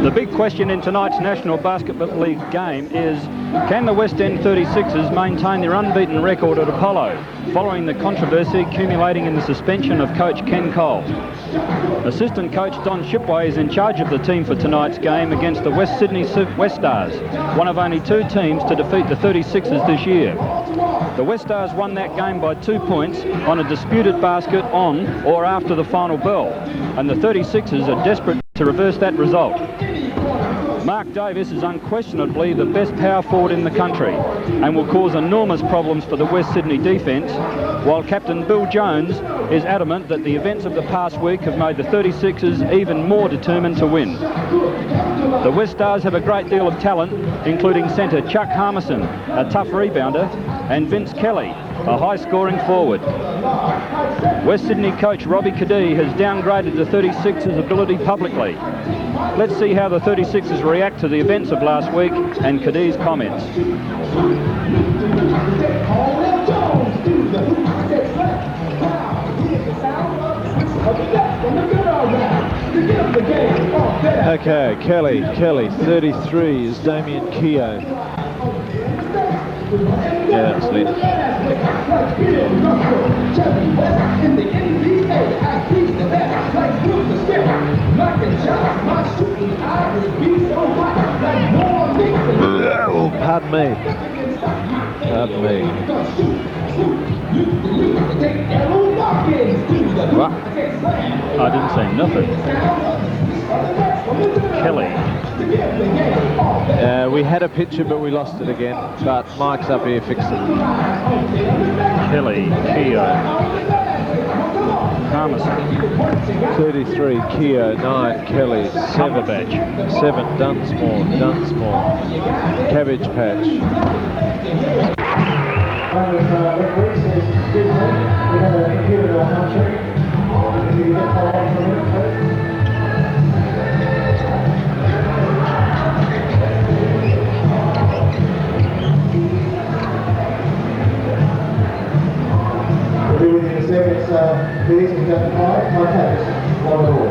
The big question in tonight's National Basketball League game is, can the West End 36ers maintain their unbeaten record at Apollo, following the controversy accumulating in the suspension of coach Ken Cole? Assistant coach Don Shipway is in charge of the team for tonight's game against the West Sydney Westars, one of only 2 teams to defeat the 36ers this year. The Westars won that game by 2 points on a disputed basket on or after the final bell, and the 36ers are desperate to reverse that result. Mark Davis is unquestionably the best power forward in the country and will cause enormous problems for the West Sydney defence, while Captain Bill Jones is adamant that the events of the past week have made the 36ers even more determined to win. The Westars have a great deal of talent, including centre Chuck Harmison, a tough rebounder, and Vince Kelly, a high-scoring forward. West Sydney coach Robbie Cadee has downgraded the 36ers' ability publicly. Let's see how the 36ers react to the events of last week and Cadee's comments. Okay, Kelly, 33 is Damien Keogh. Yeah, that's Lynn. Oh, pardon me. What? I didn't say nothing. Kelly. We had a picture, but we lost it again. But Mike's up here fixing it. Kelly, Keogh, Harmison. 33, Keogh, 9, Kelly, 7, 7, Dunsmore, Cabbage Patch. Within seconds, please, identify my case, 1-all.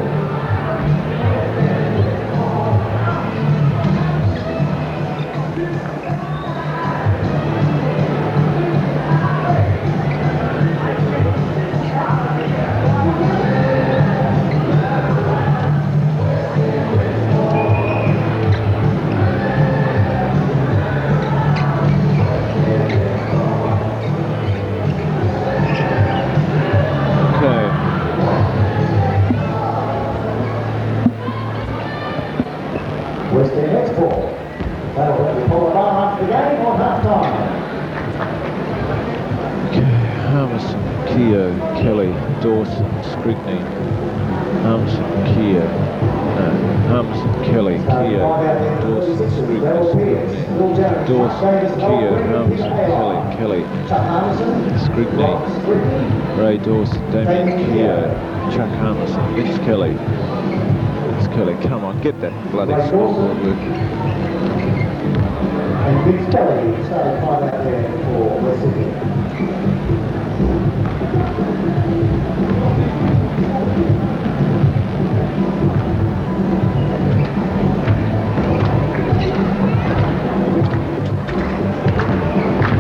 Ray Dawson, Damien Keogh, Chuck Harmison, Vince Kelly. Come on, get that bloody scoreboard working. And Vince Kelly started right out there for West Sydney.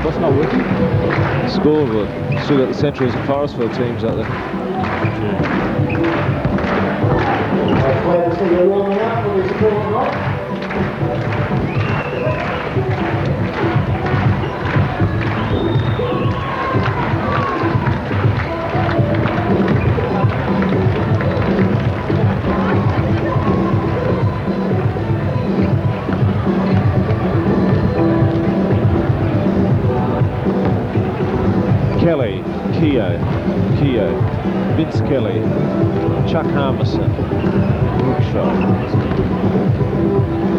What's not working? Scoreboard. Still got the Centrals and Forestville teams out there. Glad to see you warming up for this support tonight. Kelly, Keogh, Vince Kelly, Chuck Harmison, Brookshot,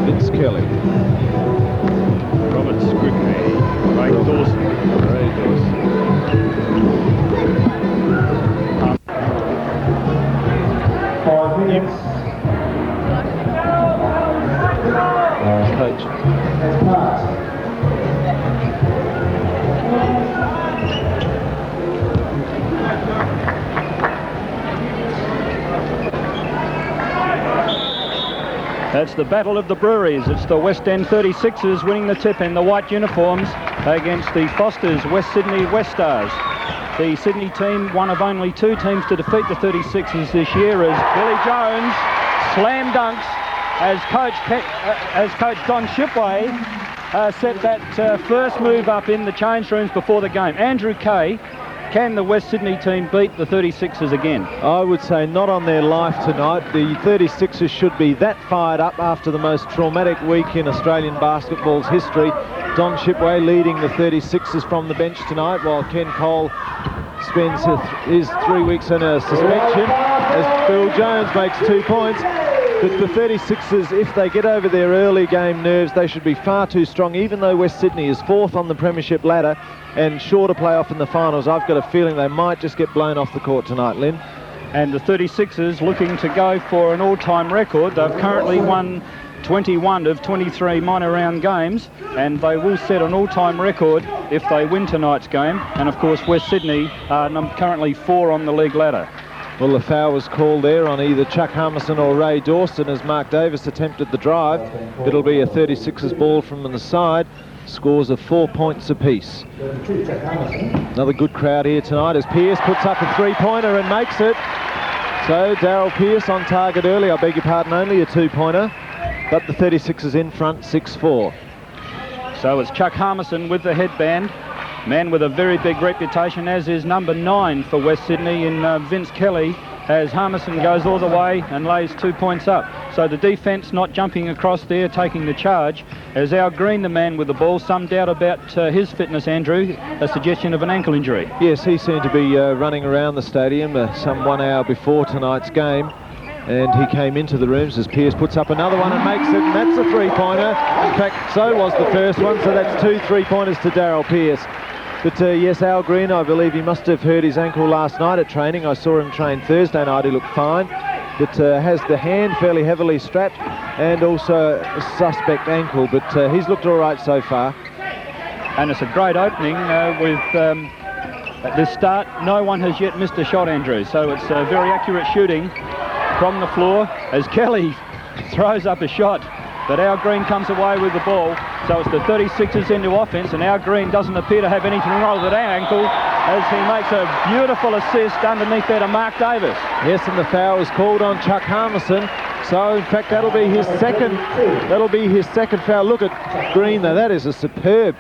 Vince Kelly, Robert Scrigney, Ray Dawson. 5 minutes. Coach. Has passed. That's the battle of the breweries. It's the West End 36ers winning the tip in the white uniforms against the Fosters West Sydney Westars. The Sydney team, one of only 2 teams to defeat the 36ers this year, as Billy Jones slam dunks as Coach Don Shipway set that first move up in the change rooms before the game. Andrew Kay, can the West Sydney team beat the 36ers again? I would say not on their life tonight. The 36ers should be that fired up after the most traumatic week in Australian basketball's history. Don Shipway leading the 36ers from the bench tonight, while Ken Cole spends his 3 weeks in a suspension as Bill Jones makes 2 points. But the 36ers, if they get over their early game nerves, they should be far too strong. Even though West Sydney is 4th on the premiership ladder and sure to play off in the finals, I've got a feeling they might just get blown off the court tonight, Lynn. And the 36ers looking to go for an all-time record. They've currently won 21 of 23 minor round games, and they will set an all-time record if they win tonight's game. And of course, West Sydney are currently 4 on the league ladder. Well, the foul was called there on either Chuck Harmison or Ray Dawson as Mark Davis attempted the drive. It'll be a 36ers ball from the side. Scores of 4 points apiece. Another good crowd here tonight as Pearce puts up a 3-pointer and makes it. So Darryl Pearce on target early, I beg your pardon, only a 2-pointer. But the 36ers in front, 6-4. So it's Chuck Harmison with the headband. Man with a very big reputation, as is number 9 for West Sydney in Vince Kelly, as Harmison goes all the way and lays 2 points up. So the defence not jumping across there, taking the charge, as Al Green, the man with the ball. Some doubt about his fitness, Andrew, a suggestion of an ankle injury. Yes, he seemed to be running around the stadium some 1 hour before tonight's game. And he came into the rooms as Pearce puts up another one and makes it, and that's a 3-pointer. In fact, so was the first one, so that's 2 3-pointers to Darryl Pearce. But yes, Al Green, I believe he must have hurt his ankle last night at training. I saw him train Thursday night, he looked fine. But has the hand fairly heavily strapped and also a suspect ankle, but he's looked all right so far. And it's a great opening at this start. No one has yet missed a shot, Andrew, so it's very accurate shooting from the floor as Kelly throws up a shot, but Al Green comes away with the ball. So it's the 36ers into offense, and Al Green doesn't appear to have anything wrong with that ankle as he makes a beautiful assist underneath there to Mark Davis. Yes, and the foul is called on Chuck Harmison. So in fact that'll be his second foul. Look at Green though, that is a superb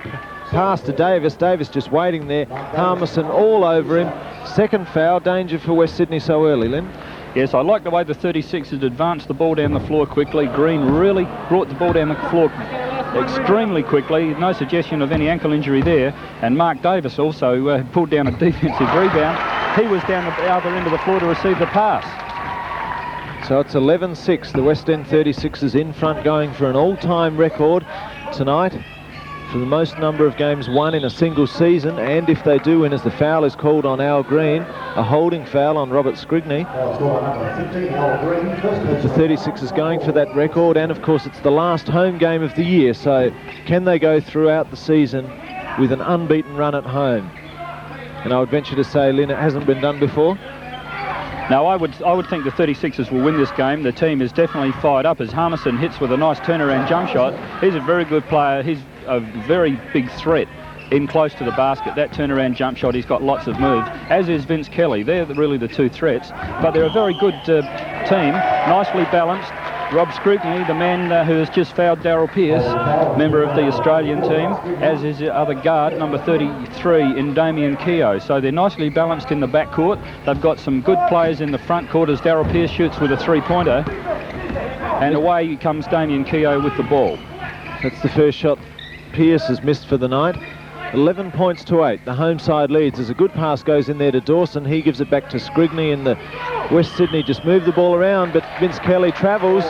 pass to Davis. Davis just waiting there, Harmison all over him. Second foul, danger for West Sydney so early, Lynn. Yes, I like the way the 36ers advanced the ball down the floor quickly. Green really brought the ball down the floor extremely quickly. No suggestion of any ankle injury there. And Mark Davis also pulled down a defensive rebound. He was down the other end of the floor to receive the pass. So it's 11-6. The West End 36ers in front, going for an all-time record tonight for the most number of games won in a single season, and if they do win, as the foul is called on Al Green, a holding foul on Robert Scrigney. The 36ers going for that record, and of course it's the last home game of the year, so can they go throughout the season with an unbeaten run at home? And I would venture to say, Lynn, it hasn't been done before. Now, I would think the 36ers will win this game. The team is definitely fired up as Harmison hits with a nice turnaround jump shot. He's a very good player. He's a very big threat in close to the basket. That turnaround jump shot, he's got lots of moves, as is Vince Kelly. They're really the 2 threats, but they're a very good team, nicely balanced. Rob Scrigney, the man who has just fouled Darryl Pearce, member of the Australian team, as is the other guard, number 33 in Damien Keogh. So they're nicely balanced in the backcourt. They've got some good players in the front court as Darryl Pearce shoots with a 3-pointer. And away comes Damien Keogh with the ball. That's the first shot Pearce has missed for the night. 11 points to 8. The home side leads as a good pass goes in there to Dawson. He gives it back to Scrigney, and the West Sydney just move the ball around, but Vince Kelly travels.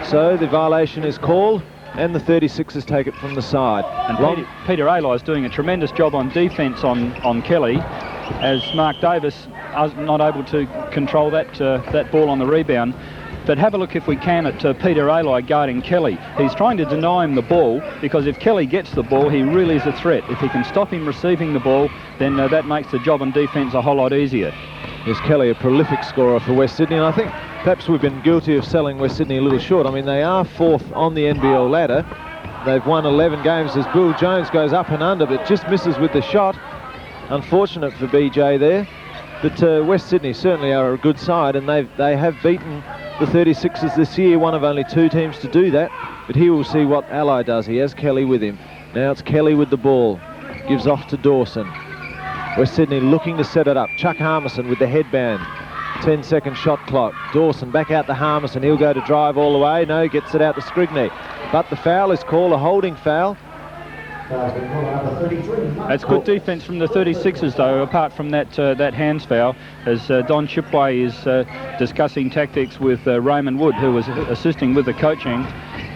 So the violation is called, and the 36ers take it from the side. And Peter Aylai is doing a tremendous job on defence on Kelly, as Mark Davis is not able to control that ball on the rebound. But have a look, if we can, at Peter Aylai guarding Kelly. He's trying to deny him the ball, because if Kelly gets the ball, he really is a threat. If he can stop him receiving the ball, then that makes the job on defence a whole lot easier. Is Kelly a prolific scorer for West Sydney? And I think perhaps we've been guilty of selling West Sydney a little short. I mean, they are 4th on the NBL ladder. They've won 11 games as Bill Jones goes up and under, but just misses with the shot. Unfortunate for BJ there. But West Sydney certainly are a good side, and they have beaten the 36ers this year, one of only 2 teams to do that. But here we'll see what Ally does. He has Kelly with him. Now it's Kelly with the ball. Gives off to Dawson. West Sydney looking to set it up. Chuck Harmison with the headband. 10-second shot clock. Dawson back out to Harmison. He'll go to drive all the way. No, gets it out to Scrigney. But the foul is called a holding foul. That's good defence from the 36ers, though, apart from that hands foul, as Don Chipway is discussing tactics with Raymond Wood, who was assisting with the coaching.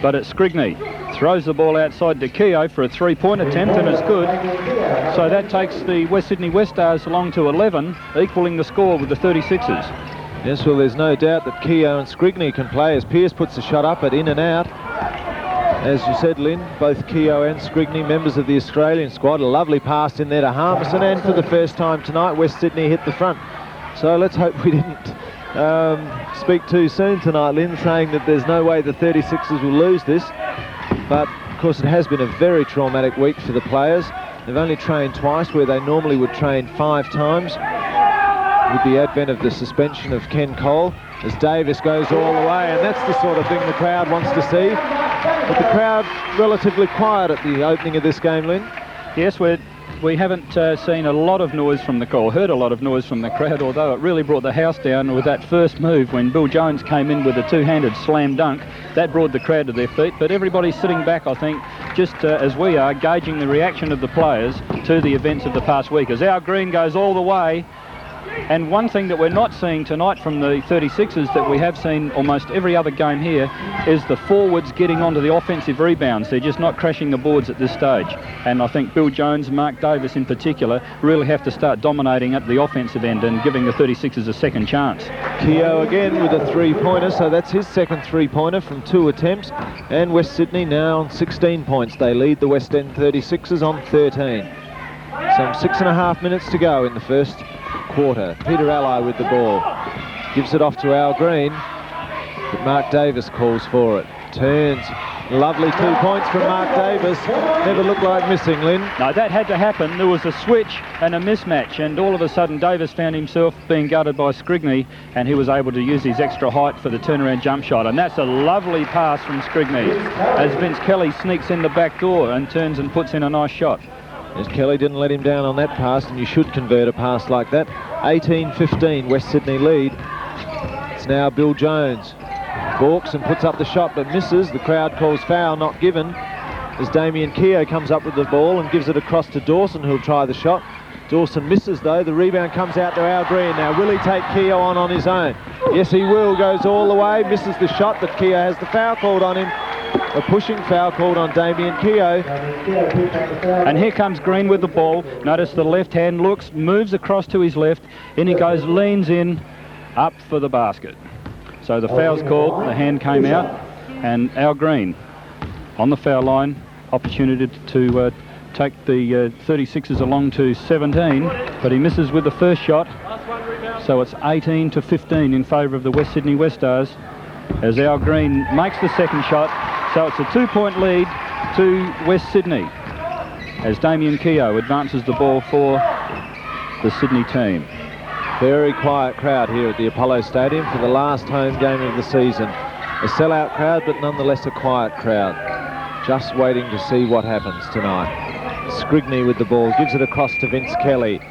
But it's Scrigney. Throws the ball outside to Keogh for a 3-point attempt, and it's good. So that takes the West Sydney Westars along to 11, equaling the score with the 36ers. Yes, well, there's no doubt that Keogh and Scrigney can play as Pearce puts the shot up at in and out. As you said, Lynn, both Keogh and Scrigney, members of the Australian squad. A lovely pass in there to Harmison, and for the first time tonight, West Sydney hit the front. So let's hope we didn't speak too soon tonight, Lynn, saying that there's no way the 36ers will lose this. But, of course, it has been a very traumatic week for the players. They've only trained twice, where they normally would train 5 times, with the advent of the suspension of Ken Cole, as Davis goes all the way, and that's the sort of thing the crowd wants to see. But the crowd relatively quiet at the opening of this game, Lynn. Yes, we haven't seen a lot of noise from the crowd, heard a lot of noise from the crowd, although it really brought the house down with that first move when Bill Jones came in with a 2-handed slam dunk. That brought the crowd to their feet, but everybody's sitting back, I think, just as we are, gauging the reaction of the players to the events of the past week. As our green goes all the way, and one thing that we're not seeing tonight from the 36ers that we have seen almost every other game here is the forwards getting onto the offensive rebounds. They're just not crashing the boards at this stage. And I think Bill Jones, Mark Davis in particular, really have to start dominating at the offensive end and giving the 36ers a second chance. Keogh again with a 3-pointer, so that's his second 3-pointer from 2 attempts. And West Sydney now on 16 points. They lead the West End 36ers on 13. Some 6.5 minutes to go in the first quarter. Peter Ally with the ball. Gives it off to Al Green, but Mark Davis calls for it. Turns. Lovely 2 points from Mark Davis. Never looked like missing, Lynn. No, that had to happen. There was a switch and a mismatch, and all of a sudden Davis found himself being guarded by Scrigney, and he was able to use his extra height for the turnaround jump shot. And that's a lovely pass from Scrigney as Vince Kelly sneaks in the back door and turns and puts in a nice shot. As Kelly didn't let him down on that pass, and you should convert a pass like that. 18-15, West Sydney lead. It's now Bill Jones. Balks and puts up the shot, but misses. The crowd calls foul, not given, as Damien Keogh comes up with the ball and gives it across to Dawson, who'll try the shot. Dawson misses, though. The rebound comes out to Al Green. Now, will he take Keogh on his own? Yes, he will. Goes all the way, misses the shot, but Keogh has the foul called on him. A pushing foul called on Damien Keogh. And here comes Green with the ball. Notice the left hand looks, moves across to his left. In he goes, leans in, up for the basket. So the foul's called, the hand came out, and Al Green on the foul line. Opportunity to take the 36ers along to 17, but he misses with the first shot. So it's 18-15 in favour of the West Sydney Westars as Al Green makes the second shot. So it's a 2-point lead to West Sydney as Damien Keogh advances the ball for the Sydney team. Very quiet crowd here at the Apollo Stadium for the last home game of the season. A sellout crowd, but nonetheless a quiet crowd. Just waiting to see what happens tonight. Scrigney with the ball, gives it across to Vince Kelly.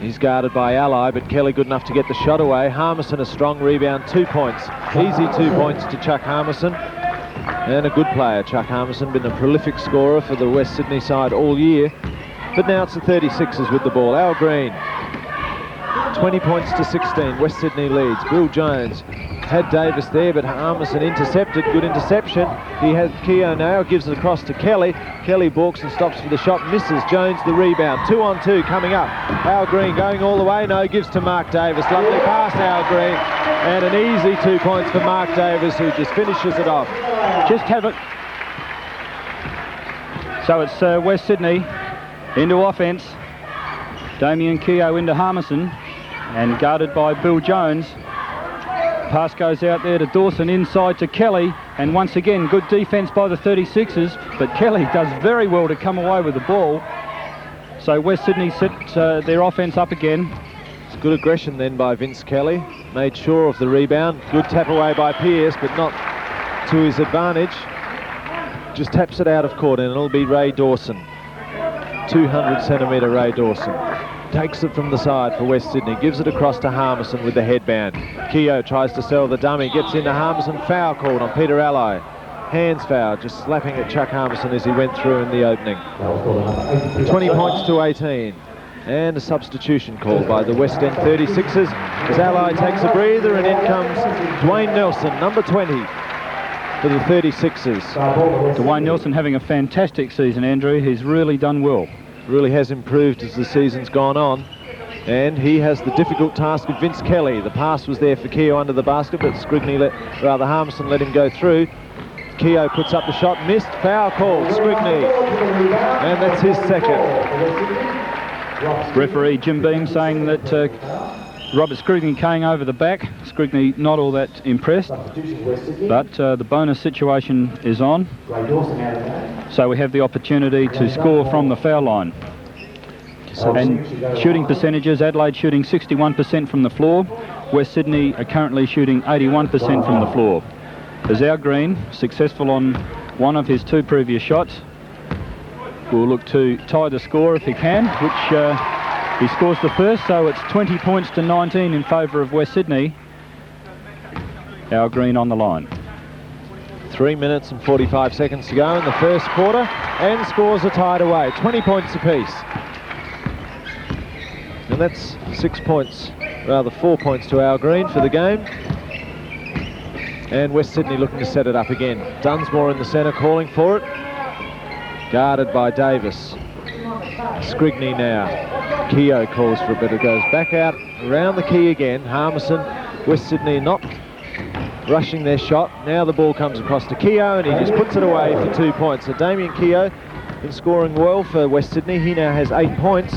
He's guarded by Ally, but Kelly good enough to get the shot away. Harmison a strong rebound, 2 points. Easy 2 points to Chuck Harmison. And a good player, Chuck Harmison, been a prolific scorer for the West Sydney side all year. But now it's the 36ers with the ball. Al Green, 20 points to 16, West Sydney leads. Bill Jones had Davis there, but Harmison intercepted, good interception. He has Keogh now, gives it across to Kelly. Kelly balks and stops for the shot, misses. Jones the rebound, 2-on-2 coming up. Al Green going all the way, no, gives to Mark Davis. Lovely pass, Al Green, and an easy 2 points for Mark Davis, who just finishes it off. Just have it. So it's West Sydney into offence. Damien Keogh into Harmison. and guarded by Bill Jones. Pass goes out there to Dawson, inside to Kelly, and once again good defence by the 36ers, but Kelly does very well to come away with the ball. So West Sydney set their offence up again. It's good aggression then by Vince Kelly. Made sure of the rebound. Good tap away by Pearce, but not to his advantage. Just taps it out of court, and it'll be Ray Dawson. 200-centimetre Ray Dawson. Takes it from the side for West Sydney. Gives it across to Harmison with the headband. Keogh tries to sell the dummy. Gets into Harmison. Foul called on Peter Alli. Hands foul, just slapping at Chuck Harmison as he went through in the opening. 20 points to 18. And a substitution called by the West End 36ers as Alli takes a breather, and in comes Dwayne Nelson, number 20 for the 36ers. Dwayne Nelson having a fantastic season, Andrew. He's really done well. Really has improved as the season's gone on, and he has the difficult task of Vince Kelly. The pass was there for Keogh under the basket, but Harmison let him go through. Keogh puts up the shot, missed, foul called, Scrigney, and that's his second. Referee Jim Beam saying that Robert Scrigney came over the back. Scrigney not all that impressed, but the bonus situation is on. So we have the opportunity to score from the foul line. And shooting percentages, Adelaide shooting 61% from the floor. West Sydney are currently shooting 81% from the floor. As our Green, successful on one of his 2 previous shots, will look to tie the score if he can, which he scores the first, so it's 20 points to 19 in favour of West Sydney. Our Green on the line. 3 minutes and 45 seconds to go in the first quarter, and scores are tied away, 20 points apiece. And that's 4 points to our Green for the game. And West Sydney looking to set it up again. Dunsmore in the centre calling for it. Guarded by Davis. Scrigney now. Keogh calls for a bit. It goes back out around the key again. Harmison, West Sydney not rushing their shot. Now the ball comes across to Keogh, and he just puts it away for 2 points. So Damien Keogh been scoring well for West Sydney. He now has 8 points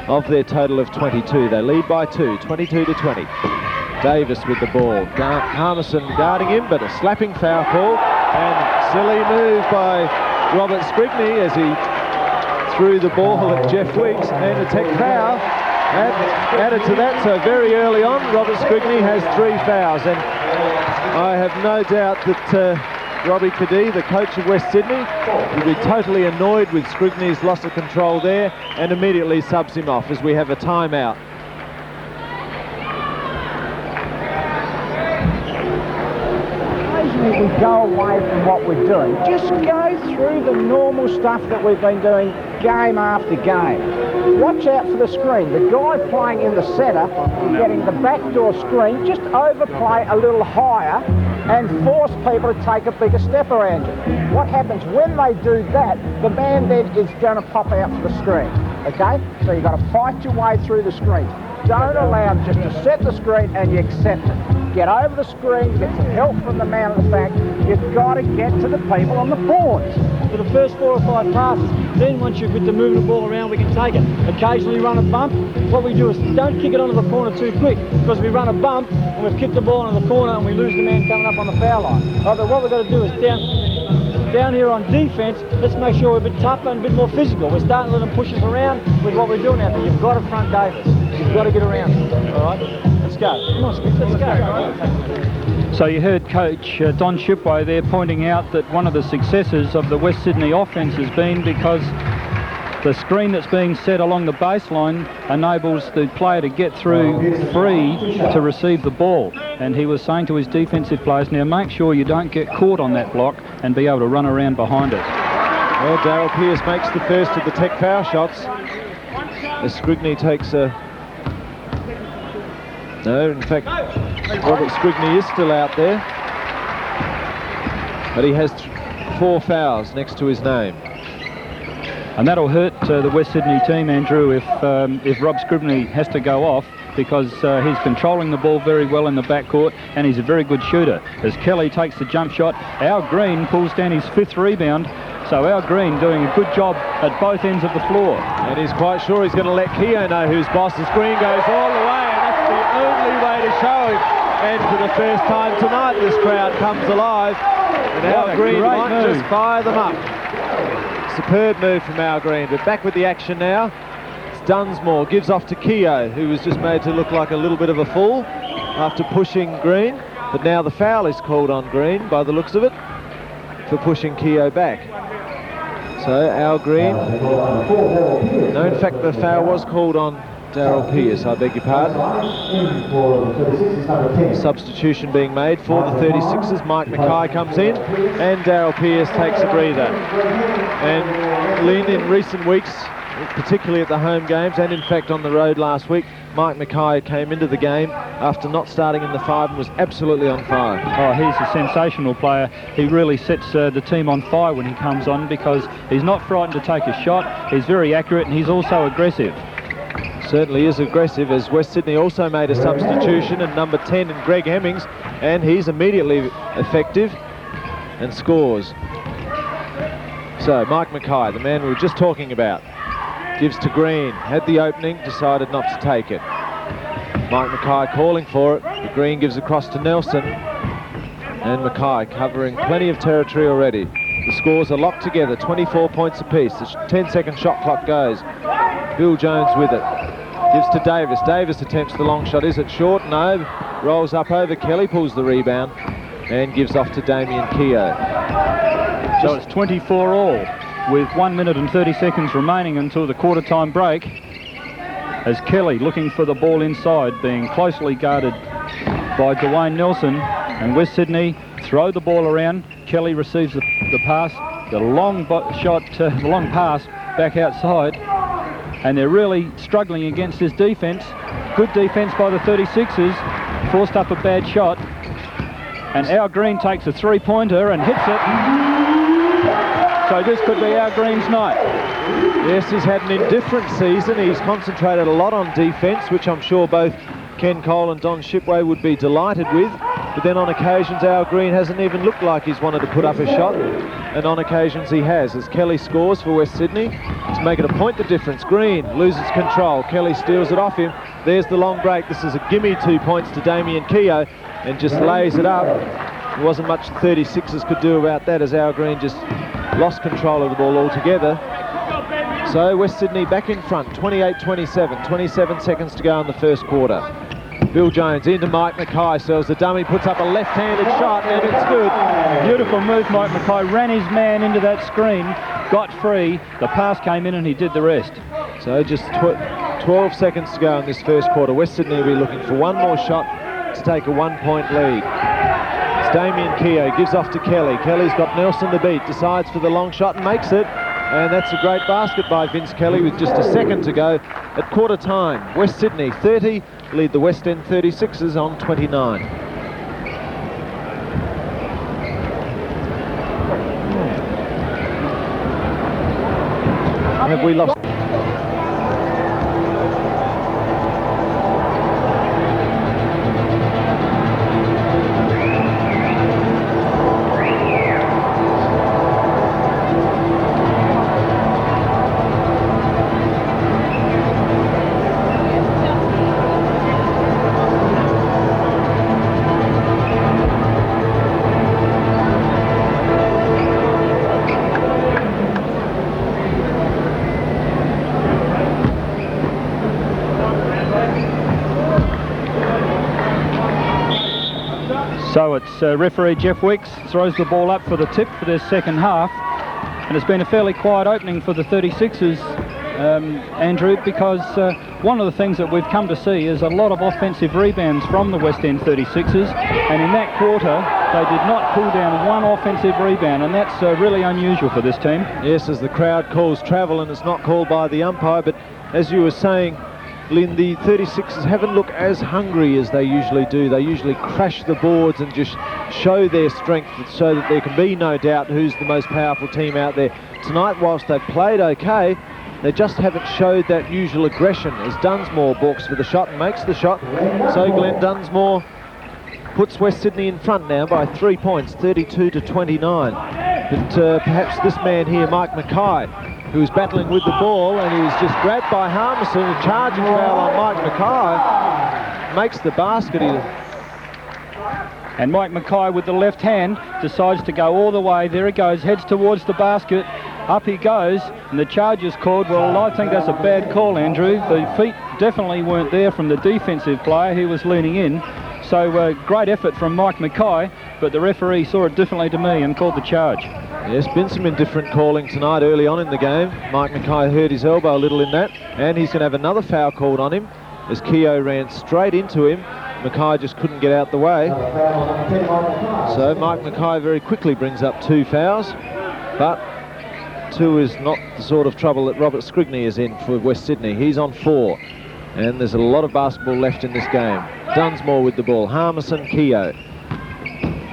of their total of 22. They lead by 2, 22 to 20. Davis with the ball. Harmison guarding him, but a slapping foul call, and silly move by Robert Scrigney as he threw the ball at Jeff Weeks, and a tech foul added to that. So very early on, Robert Scrigney has 3 fouls, and I have no doubt that Robbie Cadee, the coach of West Sydney, will be totally annoyed with Scrigney's loss of control there, and immediately subs him off as we have a timeout. We go away from what we're doing. Just go through the normal stuff that we've been doing game after game. Watch out for the screen. The guy playing in the centre is getting the backdoor screen. Just overplay a little higher and force people to take a bigger step around you. What happens when they do that, the man then is going to pop out for the screen. Okay? So you've got to fight your way through the screen. Don't allow them just to set the screen and you accept it. Get over the screen, get some help from the man at the back. You've got to get to the people on the boards. For the first 4 or 5 passes, then once you're good to move the ball around, we can take it. Occasionally run a bump. What we do is don't kick it onto the corner too quick, because we run a bump and we've kicked the ball into the corner and we lose the man coming up on the foul line. Right, but what we've got to do is down here on defence, let's make sure we're a bit tougher and a bit more physical. We're starting to let them push us around with what we're doing out there. You've got to front Davis. You've got to get around him. All right? Let's go. Come on, Smith, let's go. Right? So you heard Coach Don Shipway there pointing out that one of the successes of the West Sydney offence has been because the screen that's being set along the baseline enables the player to get through free to receive the ball. And he was saying to his defensive players, now make sure you don't get caught on that block and be able to run around behind it. Well, Darryl Pearce makes the first of the tech foul shots. As Scrigney takes a... No, in fact, Robert Scrigney is still out there. But he has 4 fouls next to his name. And that'll hurt the West Sydney team, Andrew, if Rob Scrigney has to go off, because he's controlling the ball very well in the backcourt and he's a very good shooter. As Kelly takes the jump shot, Al Green pulls down his 5th rebound. So Al Green doing a good job at both ends of the floor. And he's quite sure he's going to let Keogh know who's boss. The screen goes all the way, and that's the only way to show him. And for the first time tonight, this crowd comes alive. And Al Green might just fire them up. Superb move from Al Green, but back with the action now. It's Dunsmore, gives off to Keogh, who was just made to look like a little bit of a fool after pushing Green. But now the foul is called on Green, by the looks of it, for pushing Keogh back. So Al Green, no, in fact the foul was called on Daryl Pearce, I beg your pardon. Substitution being made for the 36ers. Mike Mackay comes in and Daryl Pearce takes a breather. And Lynn, in recent weeks, particularly at the home games and in fact on the road last week, Mike Mackay came into the game after not starting in the 5 and was absolutely on fire. Oh, he's a sensational player. He really sets the team on fire when he comes on, because he's not frightened to take a shot. He's very accurate and he's also aggressive. Certainly is aggressive, as West Sydney also made a substitution, and number 10 in Greg Hemmings, and he's immediately effective and scores. So Mike Mackay, the man we were just talking about, gives to Green, had the opening, decided not to take it. Mike Mackay calling for it, but Green gives across to Nelson, and Mackay covering plenty of territory already. The scores are locked together, 24 points apiece. The 10-second shot clock goes. Bill Jones with it. Gives to Davis. Davis attempts the long shot. Is it short? No. Rolls up over Kelly, pulls the rebound, and gives off to Damien Keogh. So it's 24 all, with 1 minute and 30 seconds remaining until the quarter-time break, as Kelly looking for the ball inside, being closely guarded by Dwayne Nelson, and West Sydney throw the ball around. Kelly receives the pass, the long pass back outside, and they're really struggling against this defence. Good defence by the 36ers, forced up a bad shot, and Al Green takes a three-pointer and hits it. So this could be Al Green's night. Yes, he's had an indifferent season. He's concentrated a lot on defence, which I'm sure both Ken Cole and Don Shipway would be delighted with. But then on occasions, Al Green hasn't even looked like he's wanted to put up a shot. And on occasions he has, as Kelly scores for West Sydney to make it a point the difference. Green loses control. Kelly steals it off him. There's the long break. This is a gimme 2 points to Damien Keogh, and just lays it up. There wasn't much the 36ers could do about that, as Al Green just lost control of the ball altogether. So West Sydney back in front, 28-27, 27 seconds to go in the first quarter. Bill Jones into Mike Mackay, sells the dummy, puts up a left-handed shot, and it's good. Beautiful move, Mike Mackay ran his man into that screen, got free, the pass came in and he did the rest. So just 12 seconds to go in this first quarter. West Sydney will be looking for one more shot to take a 1-point lead. It's Damien Keogh, gives off to Kelly. Kelly's got Nelson to beat, decides for the long shot and makes it. And that's a great basket by Vince Kelly with just a second to go at quarter time. West Sydney 30, lead the West End 36ers on 29. Have we lost? So it's referee Jeff Weeks throws the ball up for the tip for their second half, and it's been a fairly quiet opening for the 36ers, Andrew, because one of the things that we've come to see is a lot of offensive rebounds from the West End 36ers, and in that quarter they did not pull down one offensive rebound, and that's really unusual for this team. Yes, as the crowd calls travel, and it's not called by the umpire, but as you were saying, Lynn, the 36ers haven't looked as hungry as they usually do. They usually crash the boards and just show their strength so that there can be no doubt who's the most powerful team out there. Tonight, whilst they've played okay, they just haven't showed that usual aggression, as Dunsmore balks for the shot and makes the shot. So Glenn Dunsmore puts West Sydney in front now by 3 points, 32-29. But perhaps this man here, Mike Mackay, who was battling with the ball, and he was just grabbed by Harmison, a charging foul on Mike Mackay. makes the basket. And Mike Mackay with the left hand decides to go all the way. There he goes, heads towards the basket. Up he goes, and the charge is called. Well, I think that's a bad call, Andrew. The feet definitely weren't there from the defensive player. He was leaning in. So great effort from Mike Mackay, but the referee saw it differently to me and called the charge. Yes, been some indifferent calling tonight early on in the game. Mike Mackay hurt his elbow a little in that, and he's going to have another foul called on him as Keogh ran straight into him. Mackay just couldn't get out the way. So Mike Mackay very quickly brings up 2 fouls, but 2 is not the sort of trouble that Robert Scrigney is in for West Sydney. He's on 4, and there's a lot of basketball left in this game. Dunsmore with the ball, Harmison, Keogh.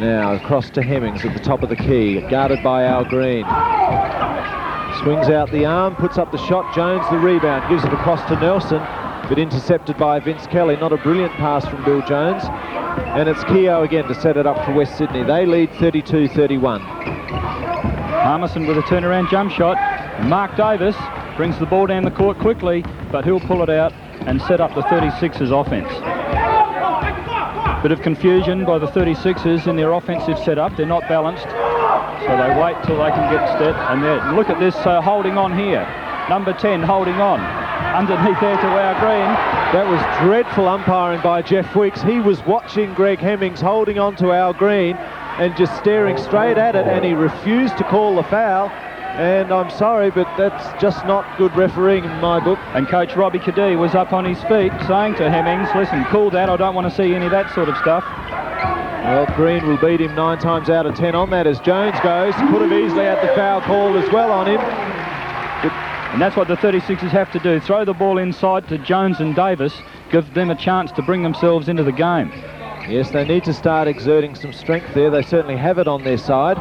Now across to Hemmings at the top of the key, guarded by Al Green. Swings out the arm, puts up the shot. Jones the rebound, gives it across to Nelson, but intercepted by Vince Kelly. Not a brilliant pass from Bill Jones. And it's Keogh again to set it up for West Sydney. They lead 32-31. Harmison with a turnaround jump shot. Mark Davis brings the ball down the court quickly, but he'll pull it out and set up the 36ers offense. Bit of confusion by the 36ers in their offensive setup. They're not balanced, so they wait till they can get set. And look at this holding on here. Number 10 holding on. Underneath there to Al Green. That was dreadful umpiring by Jeff Weeks. He was watching Greg Hemmings holding on to Al Green and just staring straight at it, and he refused to call the foul. And I'm sorry, but that's just not good refereeing in my book. And Coach Robbie Cadee was up on his feet saying to Hemmings, listen, cool that, I don't want to see any of that sort of stuff. Well, Green will beat him 9 times out of 10 on that as Jones goes. Could have easily had the foul called as well on him. And that's what the 36ers have to do. Throw the ball inside to Jones and Davis, give them a chance to bring themselves into the game. Yes, they need to start exerting some strength there. They certainly have it on their side.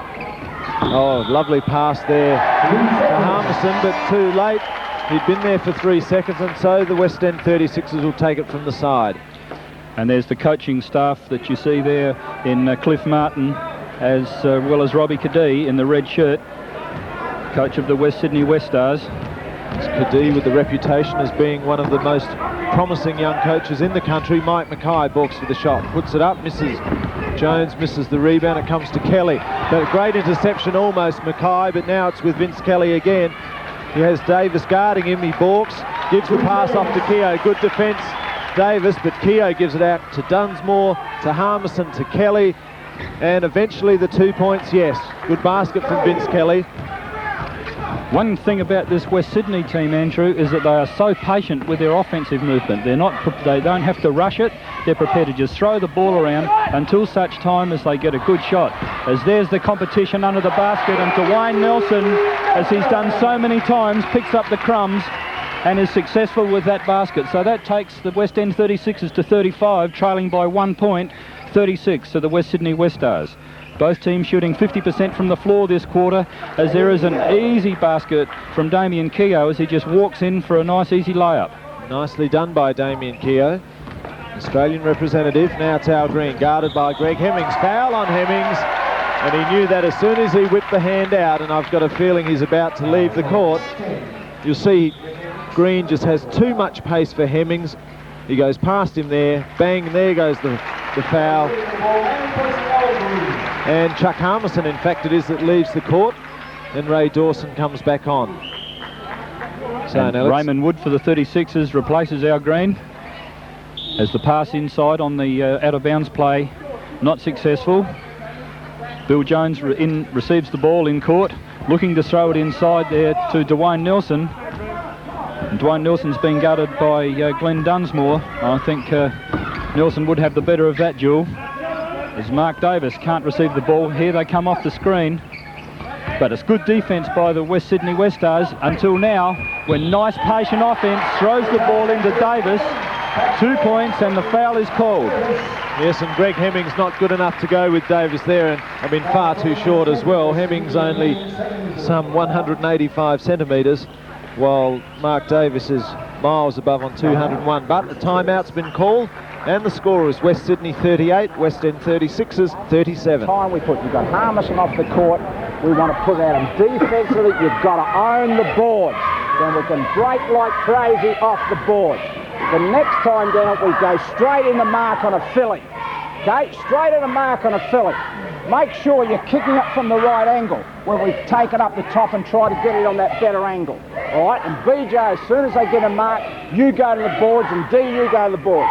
Oh, lovely pass there to Harmison, but too late. He'd been there for 3 seconds, and so the West End 36ers will take it from the side. And there's the coaching staff that you see there in Cliff Martin, as well as Robbie Cadee in the red shirt, coach of the West Sydney Westars. It's Cadee with the reputation as being one of the most promising young coaches in the country. Mike Mackay balks for the shot, puts it up, misses. Jones misses the rebound. It comes to Kelly. But a great interception almost, Mackay, but now it's with Vince Kelly again. He has Davis guarding him. He balks, gives the pass off to Keogh. Good defence, Davis, but Keogh gives it out to Dunsmore, to Harmison, to Kelly, and eventually the 2 points, yes. Good basket from Vince Kelly. One thing about this West Sydney team, Andrew, is that they are so patient with their offensive movement. They don't have to rush it. They're prepared to just throw the ball around until such time as they get a good shot. As there's the competition under the basket, and Dwayne Nelson, as he's done so many times, picks up the crumbs and is successful with that basket. So that takes the West End 36ers to 35, trailing by 1 point, 36 to the West Sydney Westars. Both teams shooting 50% from the floor this quarter, as there is an easy basket from Damien Keogh as he just walks in for a nice easy layup. Nicely done by Damien Keogh. Australian representative. Now it's Al Green, guarded by Greg Hemmings. Foul on Hemmings, and he knew that as soon as he whipped the hand out, and I've got a feeling he's about to leave the court. You'll see Green just has too much pace for Hemmings. He goes past him there, bang, there goes the foul. And Chuck Harmison, in fact, it is that leaves the court, and Ray Dawson comes back on. So now Raymond Wood for the 36ers replaces Al Green as the pass inside on the out-of-bounds play not successful. Bill Jones receives the ball in court, looking to throw it inside there to Dwayne Nelson. And Dwayne Nelson's being guarded by Glenn Dunsmore. I think Nelson would have the better of that duel, as Mark Davis can't receive the ball. Here they come off the screen, but it's good defence by the West Sydney Westars until now, when nice patient offence throws the ball into Davis. 2 points, and the foul is called. Yes, and Greg Hemmings not good enough to go with Davis there, and I mean far too short as well. Hemmings only some 185 centimetres, while Mark Davis is miles above on 201. But the timeout's been called, and the score is West Sydney 38, West End 36ers 37. Time we put, you've got Harmison off the court. We want to put at him defensively. You've got to own the boards. Then we can break like crazy off the board. The next time down, we go straight in the mark on a filly. Okay, straight in the mark on a filly. Make sure you're kicking it from the right angle when we take it up the top and try to get it on that better angle. All right, and BJ, as soon as they get a mark, you go to the boards, and D, you go to the boards.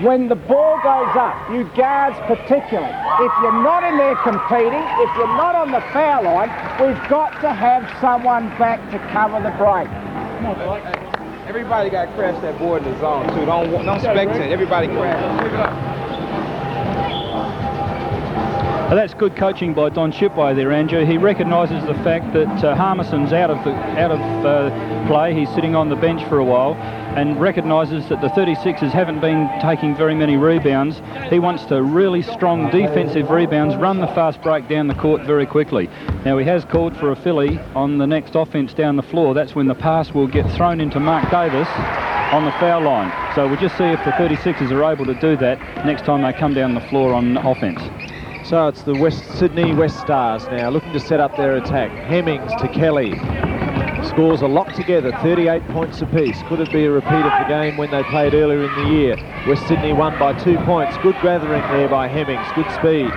When the ball goes up, you guards particularly, if you're not in there competing, if you're not on the foul line, we've got to have someone back to cover the break. Everybody got to crash that board in the zone too. Don't spectate. Everybody crash. Well, that's good coaching by Don Shipway there, Andrew. He recognises the fact that Harmison's out of play. He's sitting on the bench for a while, and recognises that the 36ers haven't been taking very many rebounds. He wants to really strong defensive rebounds, run the fast break down the court very quickly. Now, he has called for a filly on the next offence down the floor. That's when the pass will get thrown into Mark Davis on the foul line. So we'll just see if the 36ers are able to do that next time they come down the floor on offence. So it's the Sydney Westars now looking to set up their attack. Hemmings to Kelly. Scores are locked together, 38 points apiece. Could it be a repeat of the game when they played earlier in the year? West Sydney won by 2 points. Good gathering there by Hemmings. Good speed.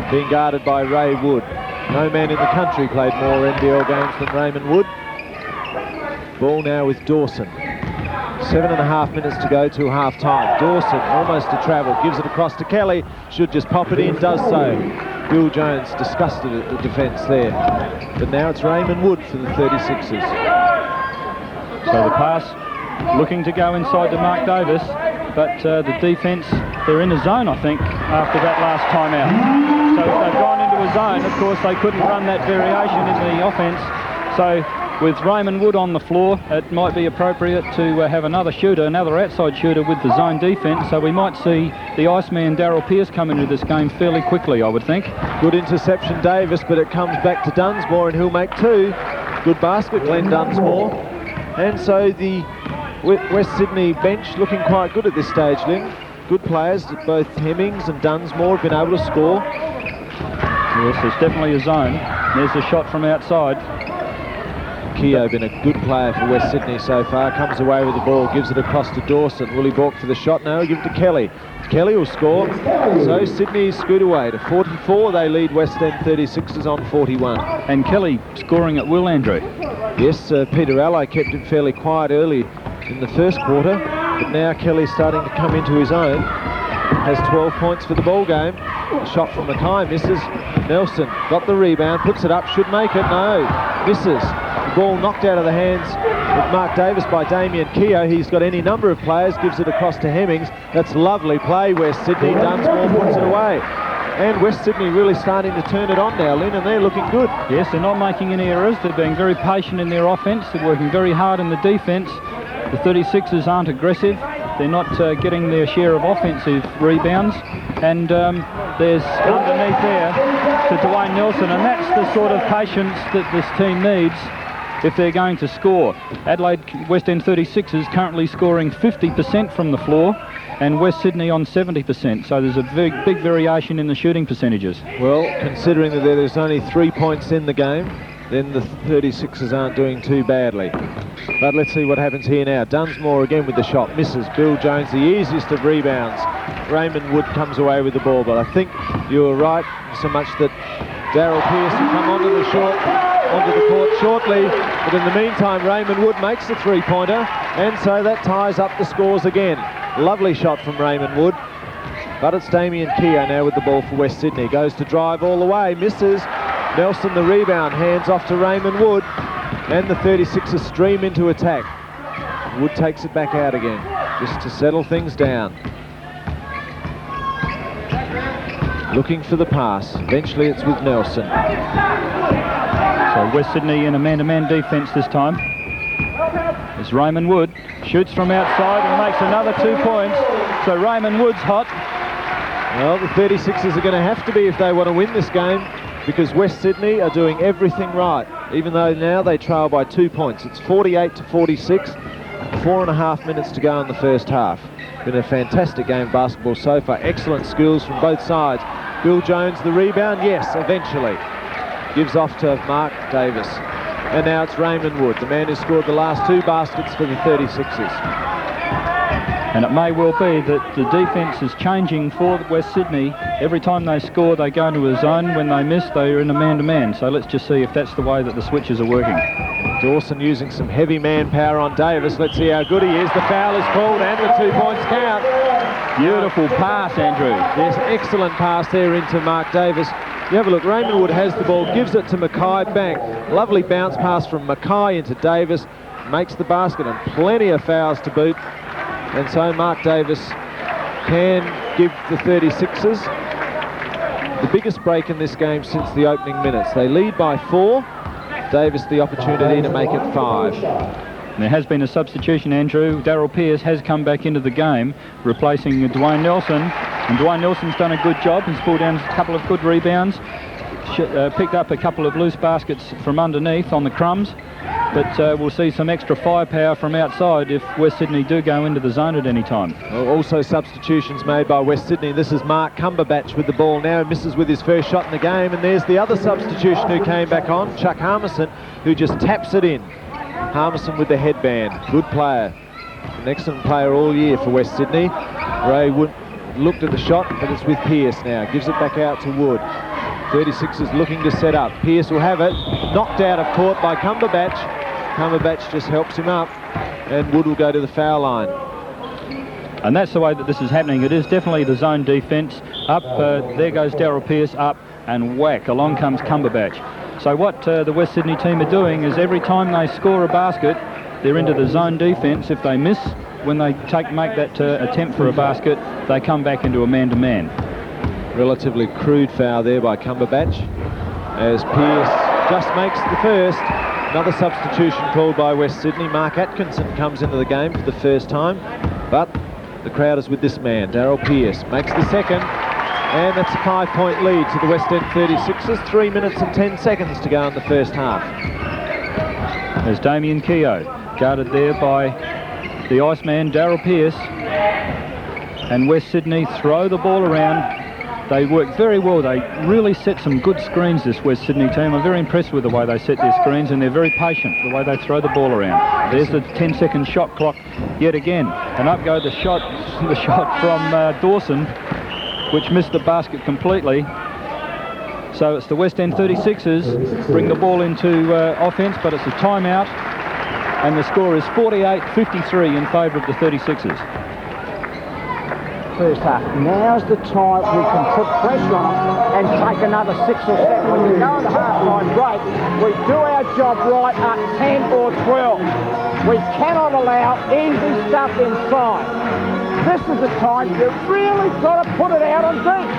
Being guarded by Ray Wood. No man in the country played more NBL games than Raymond Wood. Ball now with Dawson. 7.5 minutes to go to half-time. Dawson, almost to travel, gives it across to Kelly. Should just pop it in, does so. Bill Jones disgusted at the defence there. But now it's Raymond Wood for the 36ers. So the pass looking to go inside to Mark Davis, but the defence, they're in a zone, I think, after that last timeout. So if they've gone into a zone, of course, they couldn't run that variation in the offence. So with Raymond Wood on the floor, it might be appropriate to have another shooter, another outside shooter with the zone defence. So we might see the Iceman Darryl Pearce come into this game fairly quickly, I would think. Good interception, Davis, but it comes back to Dunsmore, and he'll make 2. Good basket, Glenn Dunsmore. And so the West Sydney bench looking quite good at this stage, Lynn. Good players, both Hemmings and Dunsmore have been able to score. Yes, there's definitely a zone. There's a shot from outside. Keogh been a good player for West Sydney so far. Comes away with the ball, gives it across to Dawson. Will he balk for the shot? No, he'll give it to Kelly. Kelly will score. So Sydney scoot away to 44. They lead West End 36ers on 41. And Kelly scoring at will, Andrew. Yes, Peter Allo kept him fairly quiet early in the first quarter, but now Kelly's starting to come into his own. Has 12 points for the ball game. A shot from Mackay misses. Nelson got the rebound, puts it up, should make it. No, misses. Ball knocked out of the hands of Mark Davis by Damien Keogh. He's got any number of players, gives it across to Hemmings. That's lovely play, West Sydney. Dunsmore puts it away. And West Sydney really starting to turn it on now, Lynn, and they're looking good. Yes, they're not making any errors. They're being very patient in their offence. They're working very hard in the defence. The 36ers aren't aggressive. They're not getting their share of offensive rebounds. And there's underneath there to Dwayne Nelson, and that's the sort of patience that this team needs if they're going to score. Adelaide West End 36ers currently scoring 50% from the floor, and West Sydney on 70%. So there's a big variation in the shooting percentages. Well, considering that there's only 3 points in the game, then the 36ers aren't doing too badly. But let's see what happens here now. Dunsmore again with the shot, misses. Bill Jones, the easiest of rebounds. Raymond Wood comes away with the ball, but I think you were right so much that Darryl Pearce will come onto the court shortly. But in the meantime, Raymond Wood makes the three-pointer, and so that ties up the scores again. Lovely shot from Raymond Wood. But it's Damien Keogh now with the ball for West Sydney. Goes to drive all the way, misses. Nelson the rebound, hands off to Raymond Wood, and the 36ers stream into attack. Wood takes it back out again, just to settle things down. Looking for the pass. Eventually it's with Nelson. So West Sydney in a man-to-man defence this time. As Raymond Wood shoots from outside and makes another 2 points. So Raymond Wood's hot. Well, the 36ers are going to have to be if they want to win this game, because West Sydney are doing everything right, even though now they trail by 2 points. It's 48-46, 4.5 minutes to go in the first half. Been a fantastic game of basketball so far. Excellent skills from both sides. Bill Jones the rebound, yes, eventually. Gives off to Mark Davis. And now it's Raymond Wood, the man who scored the last 2 baskets for the 36ers. And it may well be that the defence is changing for West Sydney. Every time they score, they go into a zone. When they miss, they're in a man-to-man. So let's just see if that's the way that the switches are working. Dawson using some heavy manpower on Davis. Let's see how good he is. The foul is called and the 2 points count. Beautiful pass, Andrew. Yes, excellent pass there into Mark Davis. You have a look, Raymond Wood has the ball, gives it to Mackay, bang. Lovely bounce pass from Mackay into Davis. Makes the basket and plenty of fouls to boot. And so Mark Davis can give the 36ers the biggest break in this game since the opening minutes. They lead by 4. Davis the opportunity to make it 5. There has been a substitution, Andrew. Darryl Pearce has come back into the game, replacing Dwayne Nelson. And Dwayne Nelson's done a good job. He's pulled down a couple of good rebounds, picked up a couple of loose baskets from underneath on the crumbs. But we'll see some extra firepower from outside if West Sydney do go into the zone at any time. Also substitutions made by West Sydney. This is Mark Cumberbatch with the ball now. Misses with his first shot in the game. And there's the other substitution who came back on, Chuck Harmison, who just taps it in. Harmison with the headband. Good player. An excellent player all year for West Sydney. Ray Wood looked at the shot, but it's with Pearce now. Gives it back out to Wood. 36ers looking to set up. Pearce will have it. Knocked out of court by Cumberbatch. Cumberbatch just helps him up, and Wood will go to the foul line. And that's the way that this is happening. It is definitely the zone defence. Up, there goes Darryl Pearce up, and whack, along comes Cumberbatch. So what the West Sydney team are doing is every time they score a basket, they're into the zone defence. If they miss, when they make that attempt for a basket, they come back into a man-to-man. Relatively crude foul there by Cumberbatch, as Pearce just makes the first. Another substitution called by West Sydney. Mark Atkinson comes into the game for the first time, but the crowd is with this man. Darryl Pearce makes the second, and that's a 5-point lead to the West End 36ers. 3 minutes and 10 seconds to go in the first half. There's Damien Keogh, guarded there by the Iceman, Darryl Pearce. And West Sydney throw the ball around. They work very well. They really set some good screens, this West Sydney team. I'm very impressed with the way they set their screens, and they're very patient, the way they throw the ball around. There's the 10-second shot clock yet again. And up go the shot from Dawson, which missed the basket completely. So it's the West End 36ers bring the ball into offence, but it's a timeout. And the score is 48-53 in favour of the 36ers. First half. Now's the time we can put pressure on them and take another 6 or 7. When you go in the half-time break, we do our job right up 10 or 12. We cannot allow easy stuff inside. This is the time you've really got to put it out on deep.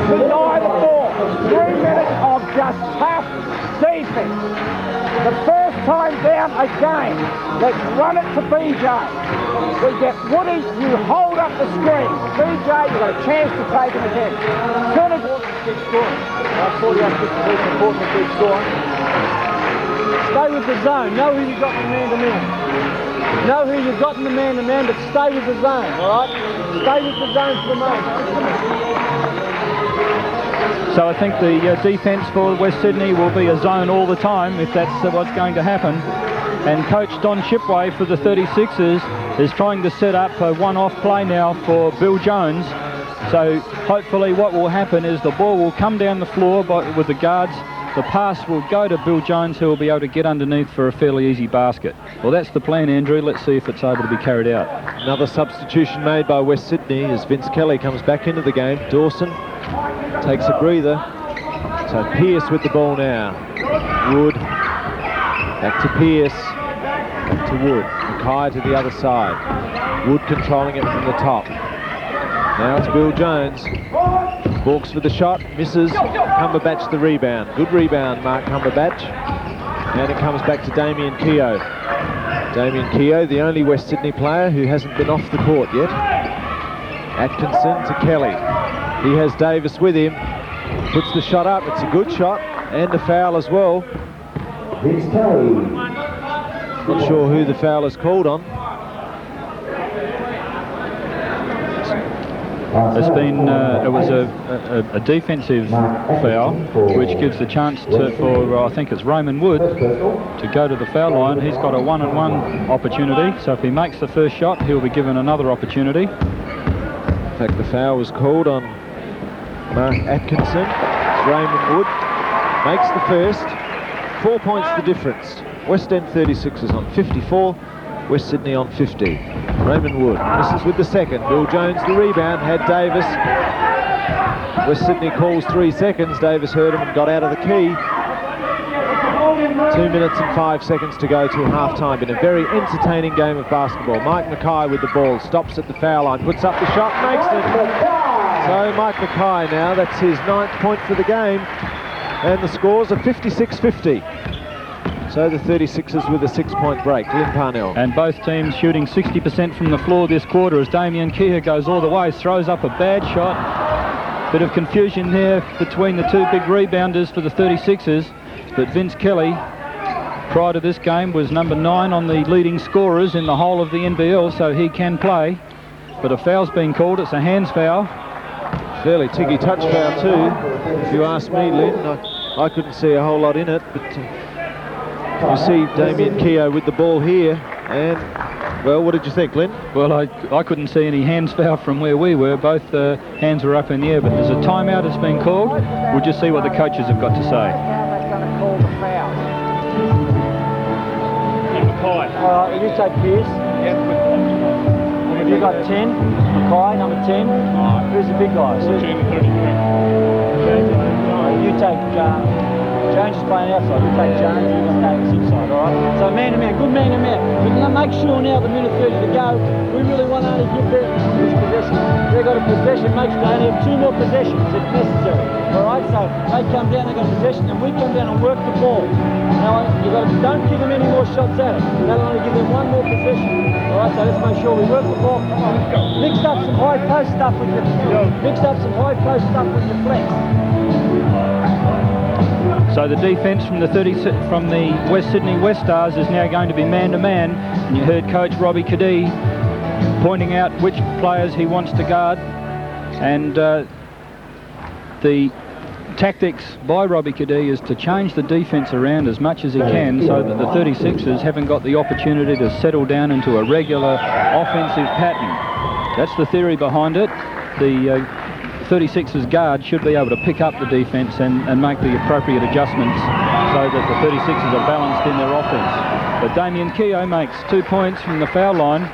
Deny the ball. 3 minutes of just tough defense. The first time down again. Let's run it to BJ. We get Woody, you hold up the screen. BJ, you've got a chance to take him again. Turn it towards the big score. I thought you had to important the big score. Stay with the zone. Know who you've got in the man-to-man. Know who you've got in the man-to-man, but stay with the zone, all right? Stay with the zone for the moment. So I think the defence for West Sydney will be a zone all the time, if that's what's going to happen. And coach Don Shipway for the 36ers is trying to set up a one-off play now for Bill Jones. So hopefully what will happen is the ball will come down the floor with the guards. The pass will go to Bill Jones, who will be able to get underneath for a fairly easy basket. Well, that's the plan, Andrew. Let's see if it's able to be carried out. Another substitution made by West Sydney as Vince Kelly comes back into the game. Dawson takes a breather. So Pearce with the ball now. Wood. Back to Pearce. Back to Wood. Mackay to the other side. Wood controlling it from the top. Now it's Bill Jones. Balks for the shot. Misses. Cumberbatch the rebound. Good rebound, Mark Cumberbatch. And it comes back to Damien Keogh. Damien Keogh, the only West Sydney player who hasn't been off the court yet. Atkinson to Kelly. He has Davis with him. Puts the shot up. It's a good shot. And a foul as well. Not sure who the foul is called on. It's been it was a defensive foul, which gives the chance for I think it's Raymond Wood to go to the foul line. He's got a 1-on-1 opportunity, so if he makes the first shot, he'll be given another opportunity. In fact, the foul was called on Mark Atkinson. It's Raymond Wood makes the first. 4 points the difference. West End 36ers on 54, West Sydney on 50. Raymond Wood misses with the second. Bill Jones the rebound, had Davis. West Sydney calls 3 seconds. Davis heard him and got out of the key. 2 minutes and 5 seconds to go till half-time in a very entertaining game of basketball. Mike Mackay with the ball, stops at the foul line, puts up the shot, makes it. So Mike Mackay now, that's his 9th point for the game. And the scores are 56-50. So the 36ers with a 6-point break. Lynn Parnell. And both teams shooting 60% from the floor this quarter as Damien Keogh goes all the way, throws up a bad shot. Bit of confusion there between the two big rebounders for the 36ers. But Vince Kelly, prior to this game, was number 9 on the leading scorers in the whole of the NBL, so he can play. But a foul's been called. It's a hands foul. Fairly tiggy touch foul too, if you ask me, Lynn. I couldn't see a whole lot in it, but you see Damien Keogh with the ball here, and, well, what did you think, Lynn? Well, I couldn't see any hands foul from where we were. Both hands were up in the air, but there's a timeout that's been called. We'll just see what the coaches have got to say. Now they're going to call the foul. If you take Pierce, have you got 10? Mackay, number 10. Who's the big guy? 33. You take Jones is playing outside. You take Jones, you're going to take us inside, all right? So man to man, good man to man. We can make sure now, the minute 30 to go, we really want to only give them this possession. They've got a possession, makes they only have 2 more possessions if necessary. All right, so they come down, they've got possession, and we come down and work the ball. Now, don't give them any more shots at it. That'll only give them 1 more possession. All right, so let's make sure we work the ball. Come on, let's go. Mix up some high post stuff with your flex. So the defence from the West Sydney Westars is now going to be man-to-man, and you heard Coach Robbie Cadee pointing out which players he wants to guard, and the tactics by Robbie Cadee is to change the defence around as much as he can so that the 36ers haven't got the opportunity to settle down into a regular offensive pattern. That's the theory behind it. The 36ers guard should be able to pick up the defence and make the appropriate adjustments so that the 36ers are balanced in their offence. But Damien Keogh makes 2 points from the foul line.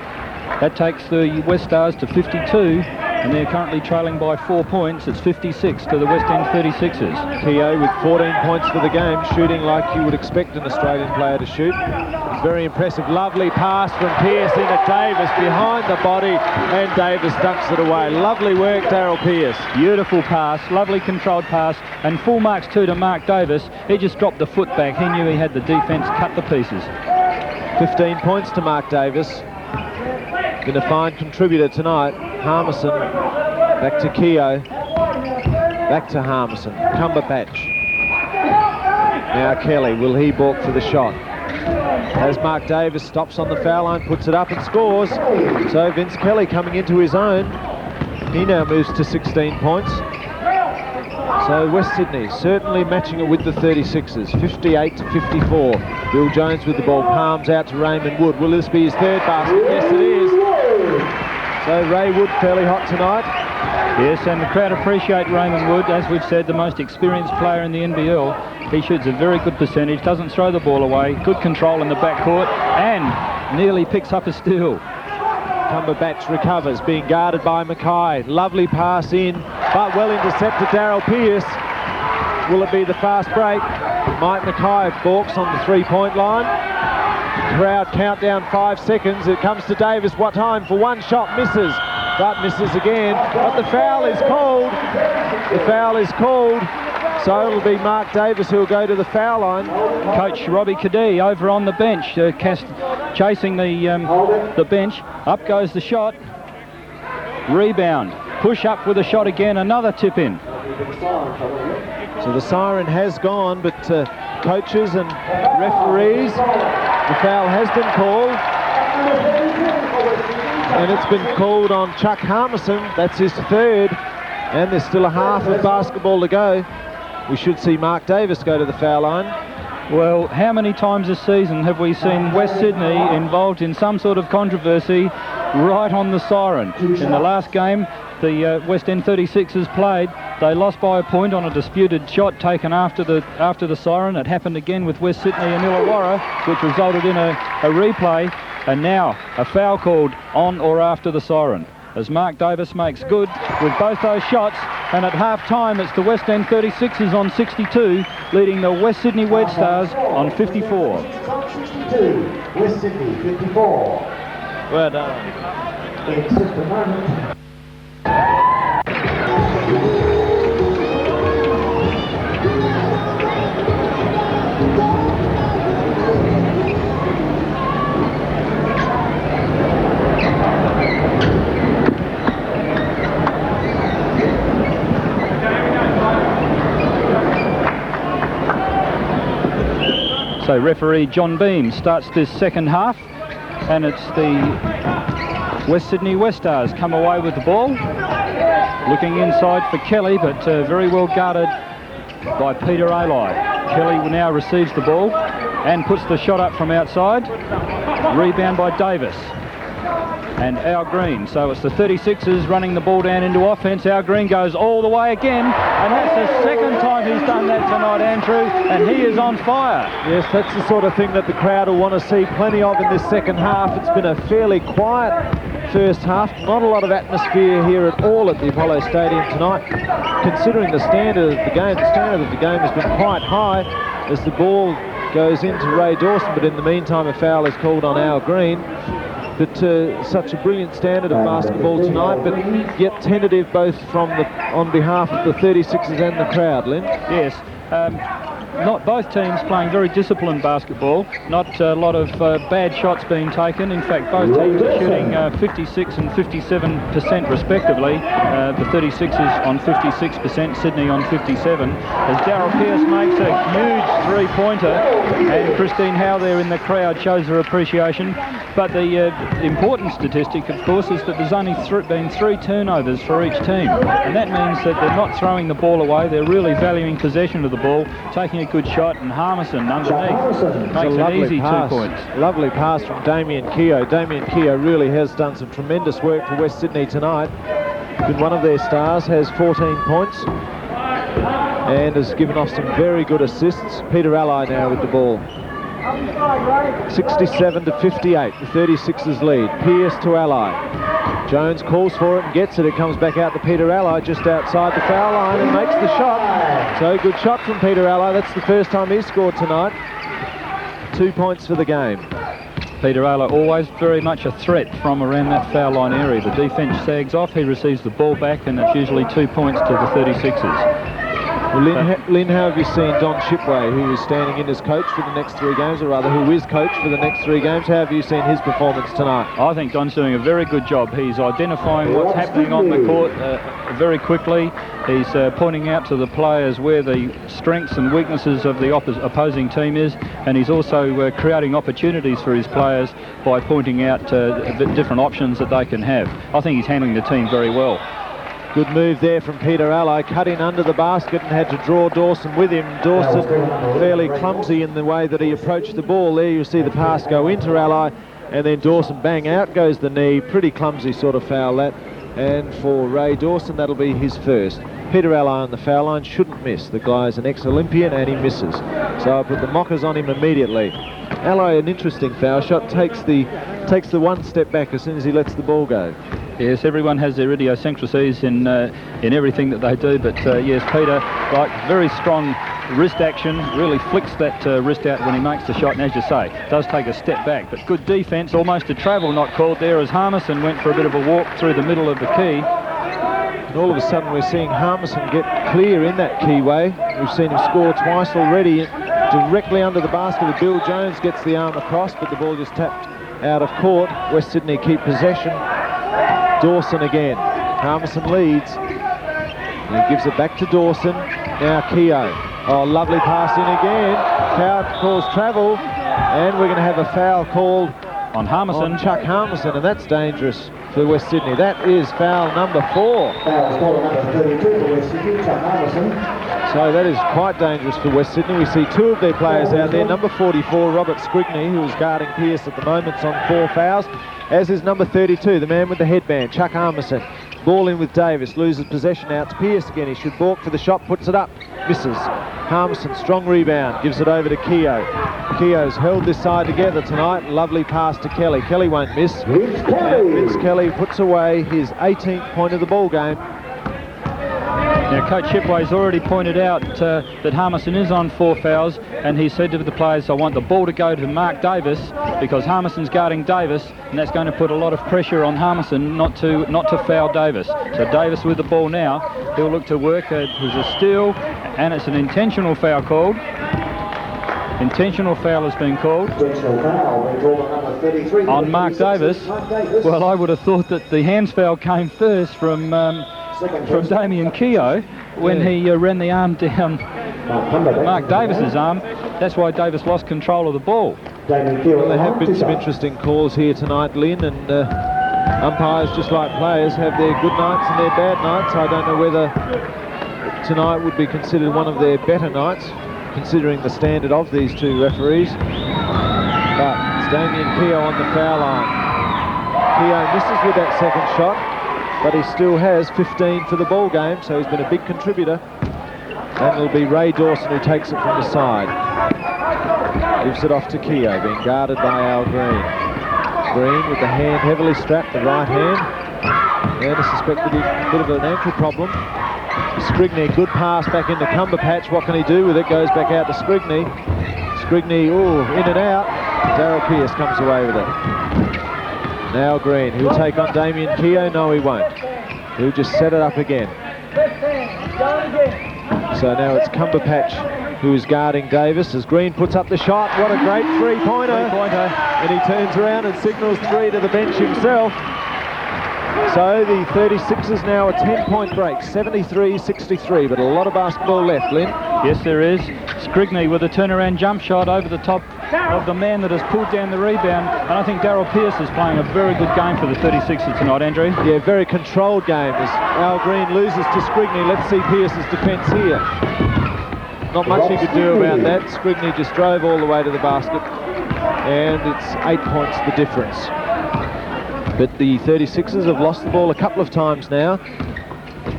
That takes the West Stars to 52, and they're currently trailing by 4 points. It's 56 to the West End 36ers. Keogh with 14 points for the game, shooting like you would expect an Australian player to shoot. It's very impressive. Lovely pass from Pearce into Davis behind the body, and Davis dunks it away. Lovely work, Daryl Pearce. Beautiful pass, lovely controlled pass, and full marks too to Mark Davis. He just dropped the foot back. He knew he had the defence cut to pieces. 15 points to Mark Davis. Been a fine contributor tonight. Harmison back to Keogh, back to Harmison, Cumberbatch. Now Kelly, will he balk for the shot? As Mark Davis stops on the foul line, puts it up and scores. So Vince Kelly coming into his own. He now moves to 16 points. So West Sydney certainly matching it with the 36ers, 58 to 54. Bill Jones with the ball, palms out to Raymond Wood. Will this be his 3rd basket? Yes, it is. So Ray Wood fairly hot tonight. Yes, and the crowd appreciate Raymond Wood. As we've said, the most experienced player in the NBL. He shoots a very good percentage, doesn't throw the ball away, good control in the backcourt, and nearly picks up a steal. Cumberbatch recovers, being guarded by Mackay. Lovely pass in, but well intercepted Daryl Pearce. Will it be the fast break? Mike Mackay balks on the 3-point line. Crowd countdown 5 seconds. It comes to Davis. What time for one shot? Misses, but misses again. But the foul is called. The foul is called. So it'll be Mark Davis who'll go to the foul line. Coach Robbie Cadee over on the bench, chasing the bench. Up goes the shot. Rebound. Push up with a shot again. Another tip in. So the siren has gone, but coaches and referees, the foul has been called. and it's been called on Chuck Harmison. That's his third, and there's still a half of basketball to go. We should see Mark Davis go to the foul line. Well, how many times this season have we seen West Sydney involved in some sort of controversy right on the siren? In the last game, the West End 36ers played. They lost by a point on a disputed shot taken after the siren. It happened again with West Sydney and Illawarra, which resulted in a replay, and now a foul called on or after the siren, as Mark Davis makes good with both those shots. And at half-time, it's the West End 36ers on 62, leading the West Sydney Westars on 54. 62, West Sydney 54. Well done. In just a moment. So referee John Beam starts this second half, and it's the West Sydney Westars come away with the ball. Looking inside for Kelly, but very well guarded by Peter Alai. Kelly now receives the ball and puts the shot up from outside. Rebound by Davis. And Al Green. So it's the 36ers running the ball down into offence. Al Green goes all the way again, and that's the second time he's done that tonight, Andrew, and he is on fire. Yes, that's the sort of thing that the crowd will want to see plenty of in this second half. It's been a fairly quiet first half. Not a lot of atmosphere here at all at the Apollo Stadium tonight. Considering the standard of the game, has been quite high as the ball goes into Ray Dawson, but in the meantime a foul is called on Al Green. But such a brilliant standard of basketball tonight, but yet tentative both on behalf of the 36ers and the crowd, Lynn. Yes. Not both teams playing very disciplined basketball. Not a lot of bad shots being taken. In fact, both teams are shooting 56 and 57% respectively. The 36ers on 56%, Sydney on 57. As Darryl Pearce makes a huge three-pointer, and Christine Howe there in the crowd shows her appreciation. But the important statistic, of course, is that there's only been 3 turnovers for each team. And that means that they're not throwing the ball away. They're really valuing possession of the ball, taking a good shot, and Harmison underneath makes an easy 2 points. Lovely pass from Damien Keogh. Damien Keogh really has done some tremendous work for West Sydney tonight. Been one of their stars, has 14 points and has given off some very good assists. Peter Alai now with the ball. 67 to 58, the 36ers lead. Pearce to Alai. Jones calls for it and gets it. It comes back out to Peter Alai just outside the foul line and makes the shot. So good shot from Peter Alai. That's the first time he's scored tonight. 2 points for the game. Peter Alai always very much a threat from around that foul line area. The defence sags off, he receives the ball back, and it's usually 2 points to the 36ers. Well, Lynn, how have you seen Don Shipway, who is standing in as coach for the next 3 games, or rather who is coach for the next 3 games? How have you seen his performance tonight? I think Don's doing a very good job. He's identifying what's happening on the court very quickly. He's pointing out to the players where the strengths and weaknesses of the opposing team is, and he's also creating opportunities for his players by pointing out the different options that they can have. I think he's handling the team very well. Good move there from Peter Alai, cut in under the basket and had to draw Dawson with him. Dawson fairly clumsy in the way that he approached the ball. There you see the pass go into Alai, and then Dawson, bang, out goes the knee. Pretty clumsy sort of foul that. And for Ray Dawson, that'll be his first. Peter Alai on the foul line shouldn't miss. The guy's an ex-Olympian and he misses. So I put the mockers on him immediately. Alai, an interesting foul shot, takes the 1 step back as soon as he lets the ball go. Yes, everyone has their idiosyncrasies in everything that they do, but yes, Peter, like very strong wrist action, really flicks that wrist out when he makes the shot, and as you say, does take a step back, but good defence. Almost a travel not called there as Harmison went for a bit of a walk through the middle of the key. And all of a sudden we're seeing Harmison get clear in that key way. We've seen him score twice already, directly under the basket of Bill Jones, gets the arm across, but the ball just tapped out of court. West Sydney keep possession. Dawson again. Harmison leads. And he gives it back to Dawson. Now Keogh. Oh, lovely pass in again. Foul calls travel. And we're going to have a foul called on Harmison. On Chuck Harmison, and that's dangerous. for West Sydney. That is foul number 4. Foul scorer number 32 for West Sydney, Chuck Anderson. So that is quite dangerous for West Sydney. We see 2 of their players out there. Number 44, Robert Scrigney, who is guarding Pearce at the moment, is on 4 fouls, as is number 32, the man with the headband, Chuck Armisen. Ball in with Davis, loses possession out to Pearce again. He should balk for the shot, puts it up, misses. Harmison, strong rebound, gives it over to Keogh. Keogh's held this side together tonight. Lovely pass to Kelly. Kelly won't miss. And Vince Kelly puts away his 18th point of the ball game. Now, Coach Shipway's already pointed out that Harmison is on 4 fouls, and he said to the players, I want the ball to go to Mark Davis, because Harmison's guarding Davis, and that's going to put a lot of pressure on Harmison not to foul Davis. So Davis with the ball now, he'll look to work. There's a steal, and it's an intentional foul called. Intentional foul has been called on Mark Davis. Well, I would have thought that the hands foul came first from Damien Keogh when he ran the arm down Mark Davis's arm. That's why Davis lost control of the ball. Well, there have been some interesting calls here tonight, Lynn, and umpires, just like players, have their good nights and their bad nights. I don't know whether tonight would be considered one of their better nights, considering the standard of these 2 referees. But it's Damien Keogh on the foul line. Keogh misses with that second shot, but he still has 15 for the ball game, so he's been a big contributor. And it'll be Ray Dawson who takes it from the side. Gives it off to Keogh, being guarded by Al Green. Green with the hand heavily strapped, the right hand. And a suspected bit of an ankle problem. Scrigney, good pass back into Cumberpatch. What can he do with it? Goes back out to Scrigney. Scrigney, in and out. Darryl Pearce comes away with it. Now Green, he'll take on Damien Keogh. No, he won't. He'll just set it up again. So now it's Cumberpatch who's guarding Davis as Green puts up the shot. What a great three-pointer. And he turns around and signals 3 to the bench himself. So the 36ers now a 10-point break, 73-63, but a lot of basketball left, Lynn. Yes, there is. Scrigney with a turnaround jump shot over the top of the man that has pulled down the rebound. And I think Darryl Pearce is playing a very good game for the 36ers tonight, Andrew. Yeah, very controlled game as Al Green loses to Scrigney. Let's see Pearce's defence here. Not much he could do about that. Scrigney just drove all the way to the basket, and it's 8 points the difference. But the 36ers have lost the ball a couple of times now.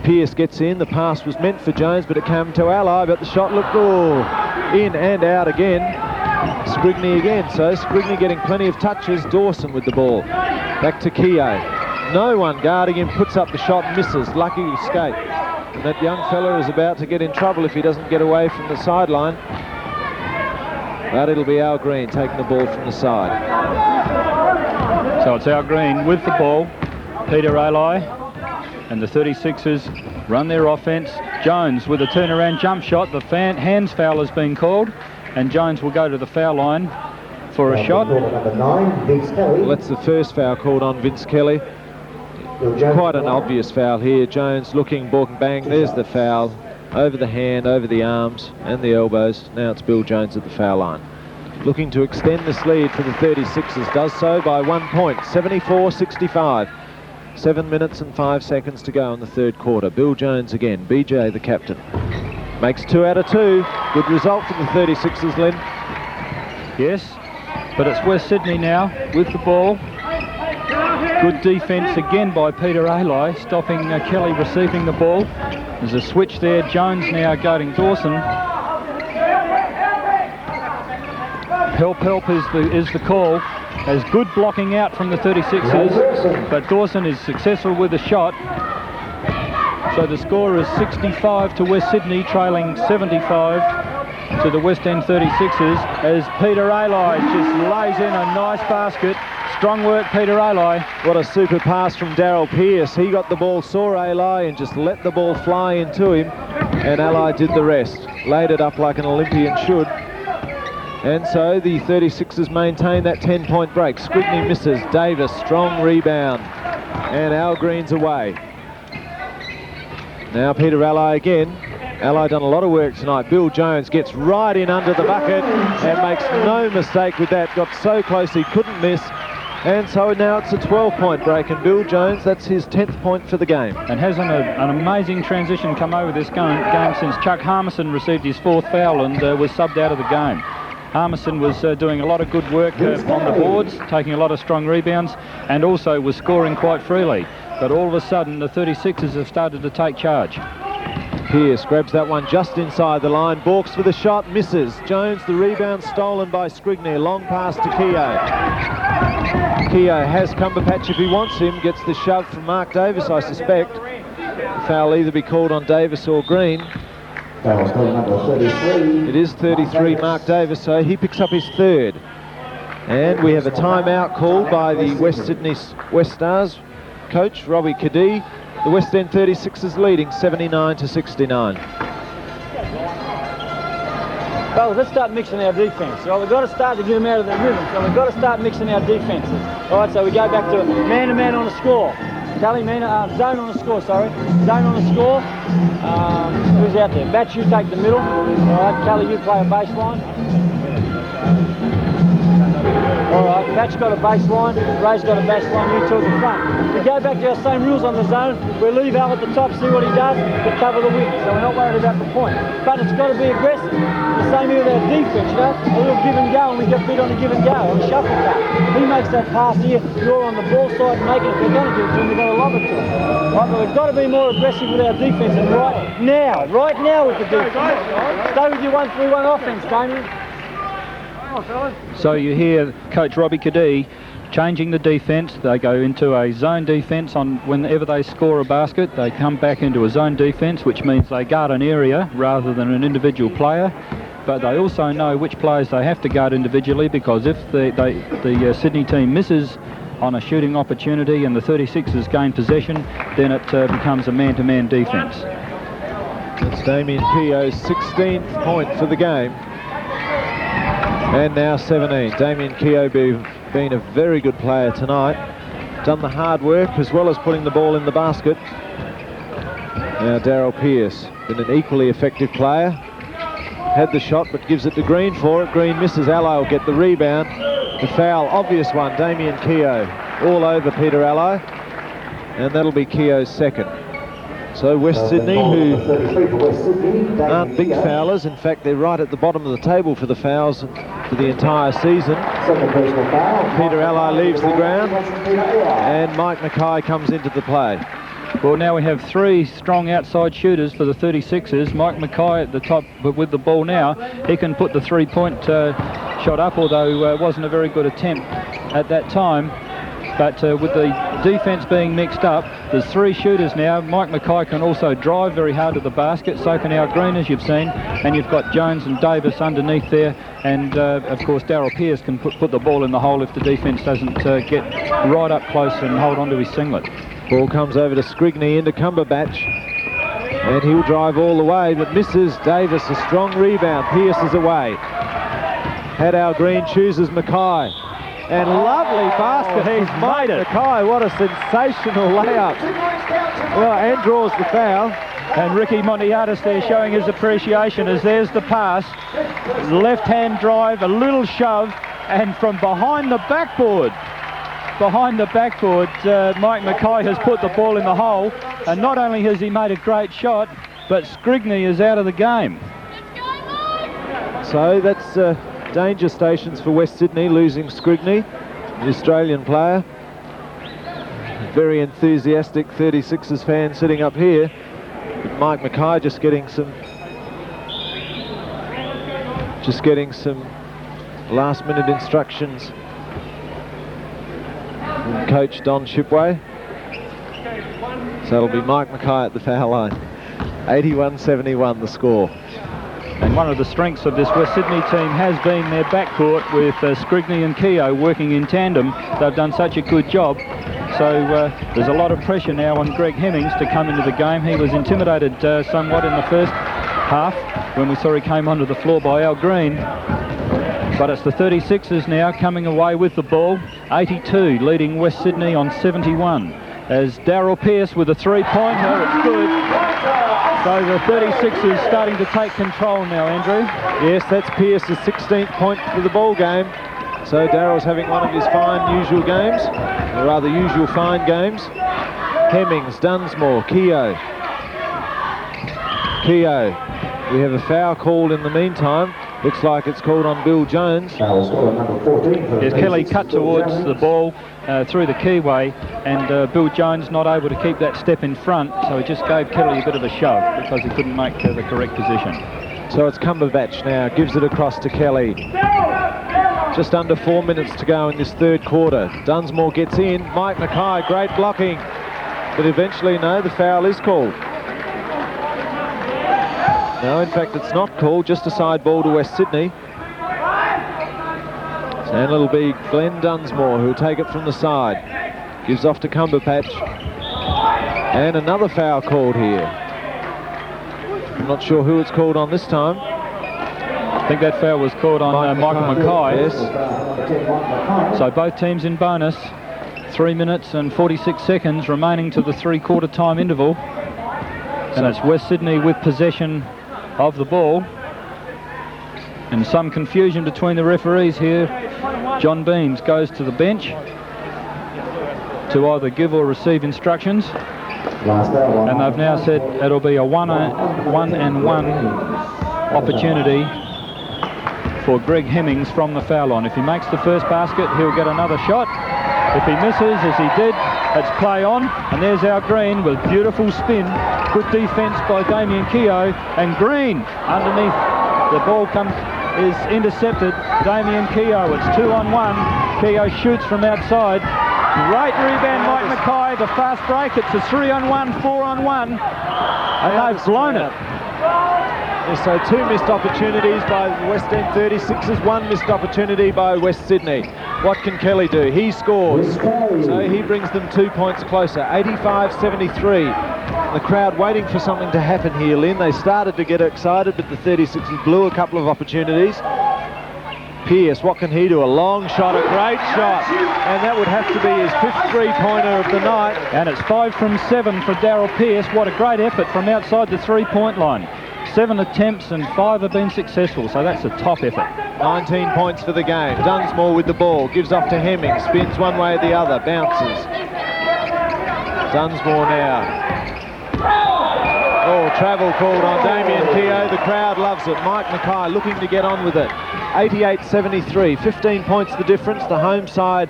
Pearce gets in. The pass was meant for Jones, but it came to Ally, but the shot looked in and out again. Scrigney again. So Scrigney getting plenty of touches. Dawson with the ball. Back to Keogh. No one guarding him. Puts up the shot, misses. Lucky escape. And that young fella is about to get in trouble if he doesn't get away from the sideline. But it'll be Al Green taking the ball from the side. So it's Al Green with the ball. Peter Ally and the 36ers run their offense. Jones with a turnaround jump shot. The hands foul has been called, and Jones will go to the foul line for a shot. Number 9, Vince Kelly. Well, that's the first foul called on Vince Kelly. Quite an obvious foul here. Jones looking, balking, bang. There's the foul. Over the hand, over the arms and the elbows. Now it's Bill Jones at the foul line. Looking to extend this lead for the 36ers. Does so by 1 point, 74-65. 7 minutes and 5 seconds to go in the third quarter. Bill Jones again, BJ the captain. Makes 2 out of 2. Good result for the 36ers, Len. Yes, but it's West Sydney now with the ball. Good defence again by Peter Ally, stopping Kelly receiving the ball. There's a switch there. Jones now guarding Dawson. Help is the call. There's good blocking out from the 36ers, but Dawson is successful with the shot. So the score is 65 to West Sydney, trailing 75 to the West End 36ers, as Peter Ally just lays in a nice basket. Strong work, Peter Ally. What a super pass from Darryl Pearce. He got the ball, saw Ally, and just let the ball fly into him, and Ally did the rest. Laid it up like an Olympian should. And so the 36ers maintain that 10-point break. Scrigney misses. Davis, strong rebound. And Al Green's away. Now Peter Ally again. Ally done a lot of work tonight. Bill Jones gets right in under the bucket and makes no mistake with that. Got so close he couldn't miss. And so now it's a 12-point break, and Bill Jones, that's his 10th point for the game. And has an amazing transition come over this game since Chuck Harmison received his 4th foul and was subbed out of the game. Harmison was doing a lot of good work on the boards, taking a lot of strong rebounds, and also was scoring quite freely. But all of a sudden, the 36ers have started to take charge. Pierce grabs that one just inside the line. Borks for the shot, misses. Jones, the rebound stolen by Scrigny. Long pass to Keogh. Keogh has Cumberbatch if he wants him. Gets the shove from Mark Davis, I suspect. The foul will either be called on Davis or Green. It is 33, Mark Davis, so he picks up his 3rd. And we have a timeout called by the West Sydney Westars coach, Robbie Cadee. The West End 36ers leading 79-69. Well, let's start mixing our defence. Well, we've got to start to get them out of their rhythm. So we've got to start mixing our defences. All right, so we go back to man-to-man on the score. Tally, zone on the score, sorry. Zone on the score. Who's out there? Batch, you take the middle. All right, Tally, you play a baseline. All right, Batch got a baseline, Ray's got a baseline, you two at the front. We go back to our same rules on the zone. We leave Al at the top, see what he does, we cover the wing. So we're not worried about the point. But it's got to be aggressive. The same here with our defense, you know, a little give and go, and we get beat on a give and go, on a shuffle cut. He makes that pass here, you're on the ball side making it. If we're going to do it to him, we've got to lob it to him. Right, but we've got to be more aggressive with our defense, and right now with the defense. Stay with your 1-3-1 offense, Damien. So you hear Coach Robbie Cadee changing the defence. They go into a zone defence on whenever they score a basket. They come back into a zone defence, which means they guard an area rather than an individual player. But they also know which players they have to guard individually, because if the Sydney team misses on a shooting opportunity and the 36ers gain possession, then it becomes a man-to-man defence. It's Damien Keogh's 16th point for the game. And now 17. Damien Keogh being a very good player tonight. Done the hard work as well as putting the ball in the basket. Now Daryl Pearce, been an equally effective player. Had the shot but gives it to Green for it. Green misses. Allo will get the rebound. The foul, obvious one. Damien Keogh all over Peter Allo. And that'll be Keogh's 2nd. So West Sydney, who aren't big foulers, in fact they're right at the bottom of the table for the fouls for the entire season. Peter Allo leaves the ground and Mike Mackay comes into the play. Well, now we have 3 strong outside shooters for the 36ers. Mike Mackay at the top with the ball now. He can put the 3-point shot up, although it wasn't a very good attempt at that time. But with the defence being mixed up, there's 3 shooters now. Mike Mackay can also drive very hard to the basket, so can our Green, as you've seen. And you've got Jones and Davis underneath there. And, of course, Daryl Pearce can put the ball in the hole if the defence doesn't get right up close and hold on to his singlet. Ball comes over to Scrigny into Cumberbatch. And he'll drive all the way, but misses. Davis, a strong rebound. Pearce is away. Haddow Green chooses Mackay. And lovely basket. He's made it. Mackay, what a sensational layup. Well, and draws the foul. And Ricky Montiatis there showing his appreciation as there's the pass. Left-hand drive, a little shove, and from behind the backboard, Mike Mackay has put the ball in the hole. And not only has he made a great shot, but Scrigny is out of the game. So that's danger stations for West Sydney, losing Scrigny, the Australian player. Very enthusiastic 36ers fan sitting up here. But Mike Mackay just getting some last minute instructions from Coach Don Shipway. So it'll be Mike Mackay at the foul line. 81-71 the score. And one of the strengths of this West Sydney team has been their backcourt with Scrigny and Keogh working in tandem. They've done such a good job. So there's a lot of pressure now on Greg Hemmings to come into the game. He was intimidated somewhat in the first half when we saw he came onto the floor by Al Green. But it's the 36ers now coming away with the ball. 82 leading West Sydney on 71. As Daryl Pearce with a 3-pointer, it's good. So the 36ers starting to take control now, Andrew. Yes, that's Pearce's 16th point for the ball game. So Darrell's having one of his fine usual games, or rather usual fine games. Hemmings, Dunsmore, Keogh. We have a foul called in the meantime. Looks like it's called on Bill Jones. Yes, Kelly cut towards the ball through the keyway, and Bill Jones not able to keep that step in front, so he just gave Kelly a bit of a shove because he couldn't make the correct position. So it's Cumberbatch now, gives it across to Kelly. Just under 4 minutes to go in this third quarter. Dunsmore gets in, Mike Mackay, great blocking, but eventually, no, the foul is called. No, in fact, it's not called, just a side ball to West Sydney. And it'll be Glenn Dunsmore who'll take it from the side. Gives off to Cumberbatch. And another foul called here. I'm not sure who it's called on this time. I think that foul was called on Michael Mackay. Yes. So both teams in bonus. 3 minutes and 46 seconds remaining to the three-quarter time interval. And it's West Sydney with possession of the ball, and some confusion between the referees here. John Beams goes to the bench to either give or receive instructions, and they've now said it'll be a one-and-one opportunity for Greg Hemmings from the foul line. If he makes the first basket, he'll get another shot. If he misses, as he did, it's play on, and there's our Green with beautiful spin. Good defence by Damien Keogh, and Green underneath. The ball is intercepted. Damien Keogh, it's 2-on-1. Keogh shoots from outside. Great rebound, Mike Mackay. The fast break, it's a 3-on-1, 4-on-1, and they've blown it. So two missed opportunities by the West End 36ers, one missed opportunity by West Sydney. What can Kelly do? He scores, so he brings them 2 points closer, 85-73. The crowd waiting for something to happen here, Lynn. They started to get excited, but the 36ers blew a couple of opportunities. Pearce, what can he do? A long shot, a great shot, and that would have to be his 5th three-pointer of the night. And it's 5 from 7 for Darrell Pearce. What a great effort from outside the three-point line. 7 attempts and 5 have been successful, so that's a top effort. 19 points for the game. Dunsmore with the ball, gives off to Hemmings, spins one way or the other, bounces. Dunsmore now. Oh, travel called on Damien Keogh. The crowd loves it. Mike Mackay looking to get on with it. 88-73, 15 points the difference. The home side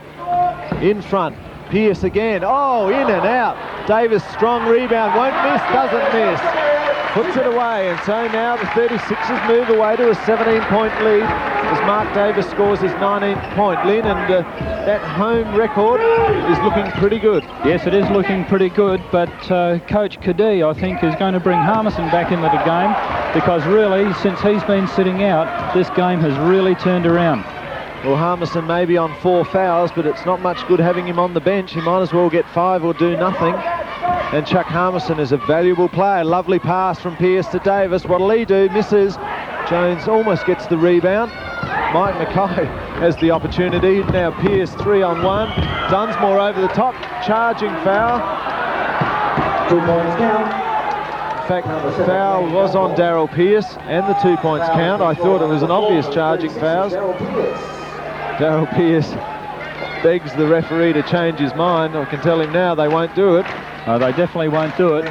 in front. Pearce again. Oh, in and out. Davis, strong rebound, won't miss, doesn't miss. Puts it away, and so now the 36ers move away to a 17-point lead as Mark Davis scores his 19th point. Lynn, and that home record is looking pretty good. Yes, it is looking pretty good, but Coach Cadee, I think, is going to bring Harmison back into the game, because really, since he's been sitting out, this game has really turned around. Well, Harmison may be on 4 fouls, but it's not much good having him on the bench. He might as well get 5 or do nothing. And Chuck Harmison is a valuable player. Lovely pass from Pearce to Davis. What'll he do? Misses. Jones almost gets the rebound. Mike Mackay has the opportunity. Now Pearce 3-on-1. Dunsmore over the top. Charging foul. 2 points down. In fact, the foul was on Darrell Pearce, and the 2 points count. I thought it was an obvious charging foul. Darrell Pearce begs the referee to change his mind. I can tell him now they won't do it. They definitely won't do it,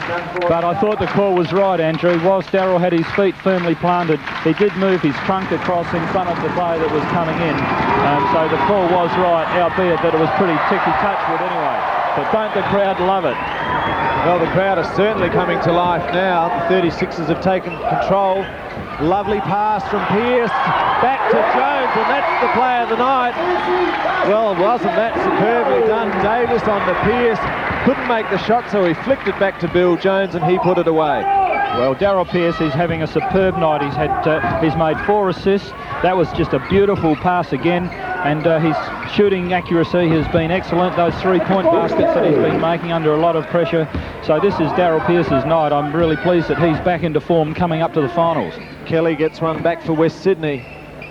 but I thought the call was right, Andrew. Whilst Darrell had his feet firmly planted, he did move his trunk across in front of the player that was coming in, so the call was right, albeit that it was pretty ticky-touchwood anyway. But don't the crowd love it? Well, the crowd are certainly coming to life now. The 36ers have taken control. Lovely pass from Pearce, back to Jones, and that's the play of the night. Well, wasn't that superbly done? Davis on the Pearce, couldn't make the shot, so he flicked it back to Bill Jones, and he put it away. Well, Darrell Pearce is having a superb night. He's made 4 assists. That was just a beautiful pass again, and his shooting accuracy has been excellent. Those 3-point baskets that he's been making under a lot of pressure. So this is Darrell Pearce's night. I'm really pleased that he's back into form coming up to the finals. Kelly gets one back for West Sydney,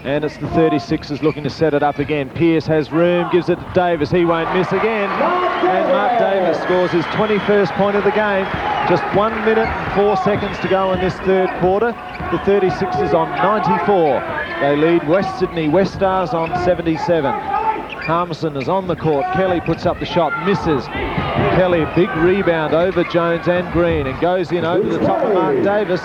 and it's the 36ers looking to set it up again. Pearce has room, gives it to Davis. He won't miss again, and Mark Davis scores his 21st point of the game. Just 1 minute and 4 seconds to go in this third quarter. The 36ers on 94. They lead West Sydney Westars on 77. Harmison is on the court. Kelly puts up the shot, misses. Kelly, big rebound over Jones and Green, and goes in over the top of Mark Davis.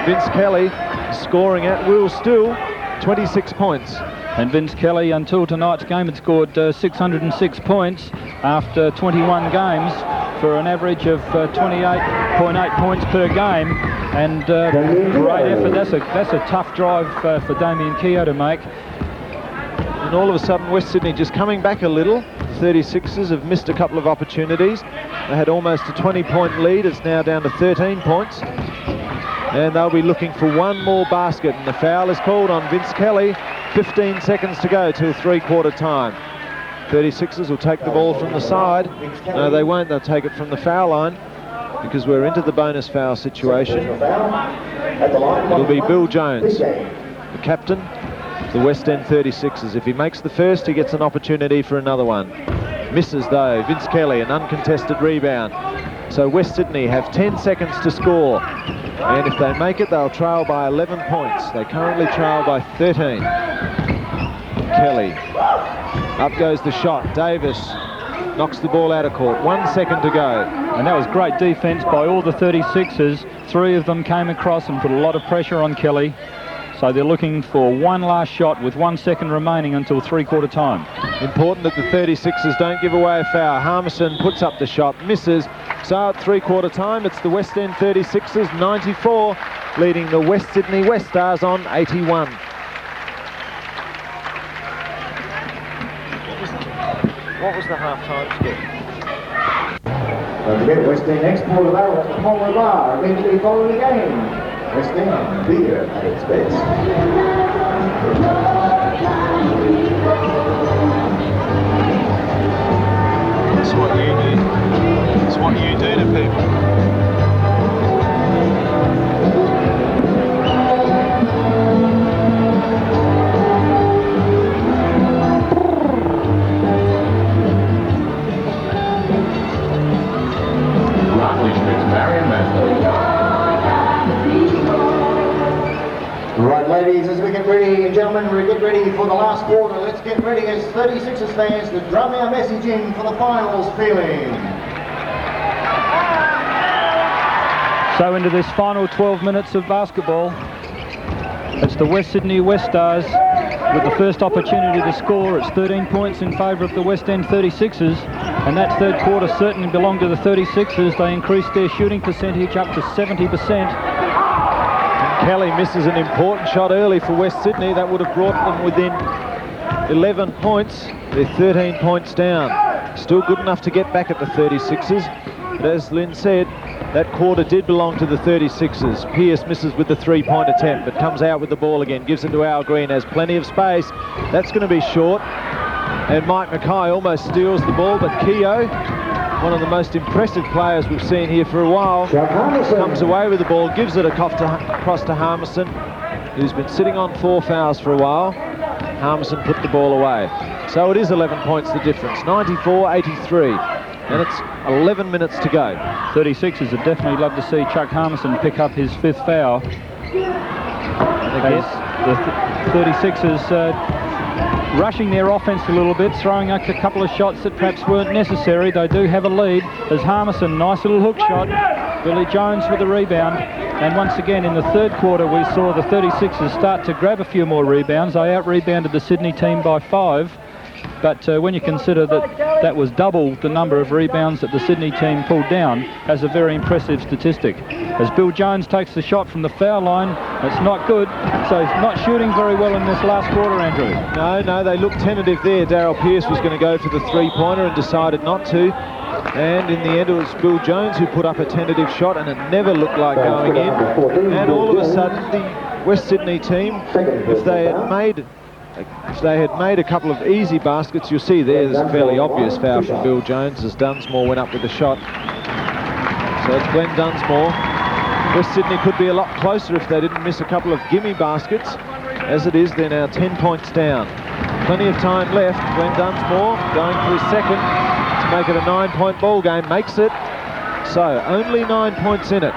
Vince Kelly scoring at will still, 26 points. And Vince Kelly, until tonight's game, had scored 606 points after 21 games for an average of 28.8 points per game. And great effort. That's a tough drive for Damien Keogh to make. And all of a sudden, West Sydney just coming back a little. The 36ers have missed a couple of opportunities. They had almost a 20-point lead. It's now down to 13 points. And they'll be looking for one more basket. And the foul is called on Vince Kelly. 15 seconds to go till three-quarter time. 36ers will take the ball from the side. No, they won't. They'll take it from the foul line because we're into the bonus foul situation. It'll be Bill Jones, the captain of the West End 36ers. If he makes the first, he gets an opportunity for another one. Misses though. Vince Kelly, an uncontested rebound. So West Sydney have 10 seconds to score. And if they make it, they'll trail by 11 points. They currently trail by 13. Kelly. Up goes the shot. Davis knocks the ball out of court. 1 second to go. And that was great defense by all the 36ers. Three of them came across and put a lot of pressure on Kelly. So they're looking for one last shot with 1 second remaining until three-quarter time. Important that the 36ers don't give away a foul. Harmison puts up the shot, misses. So at three-quarter time, it's the West End 36ers, 94, leading the West Sydney Westars on 81. What was the half-time score? Don't forget, West End export of barrel to Palmer Bar, immediately following the game. West End, beer at its best. That's what you do. It's what you do to people. Right, ladies, as we get ready, and gentlemen, we get ready for the last quarter. Let's get ready as 36ers fans to drum our message in for the finals feeling. So into this final 12 minutes of basketball, it's the West Sydney Westars with the first opportunity to score. It's 13 points in favour of the West End 36ers, and that third quarter certainly belonged to the 36ers. They increased their shooting percentage up to 70%. Kelly misses an important shot early for West Sydney. That would have brought them within 11 points. They're 13 points down. Still good enough to get back at the 36ers. But as Lynn said, that quarter did belong to the 36ers. Pearce misses with the three-point attempt, but comes out with the ball again. Gives it to Al Green, has plenty of space. That's going to be short. And Mike Mackay almost steals the ball, but Keogh, one of the most impressive players we've seen here for a while, comes away with the ball, gives it across to Harmison, who's been sitting on 4 fouls for a while. Harmison put the ball away. So it is 11 points the difference, 94-83, and it's 11 minutes to go. 36ers would definitely love to see Chuck Harmison pick up his 5th foul. As the 36ers rushing their offense a little bit, throwing up a couple of shots that perhaps weren't necessary. They do have a lead. There's Harmison, nice little hook shot. Billy Jones with the rebound. And once again in the third quarter we saw the 36ers start to grab a few more rebounds. They out-rebounded the Sydney team by 5. But when you consider that that was double the number of rebounds that the Sydney team pulled down, that's a very impressive statistic. As Bill Jones takes the shot from the foul line, it's not good. So he's not shooting very well in this last quarter, Andrew. No, they looked tentative there. Daryl Pearce was going to go for the three-pointer and decided not to. And in the end, it was Bill Jones who put up a tentative shot, and it never looked like going in. And all of a sudden, the West Sydney team, if they had made a couple of easy baskets, you'll see there's a fairly obvious foul from Bill Jones as Dunsmore went up with the shot. So it's Glenn Dunsmore. West Sydney could be a lot closer if they didn't miss a couple of gimme baskets. As it is, they're now 10 points down. Plenty of time left. Glenn Dunsmore going for his second to make it a 9-point ball game. Makes it So only 9 points in it.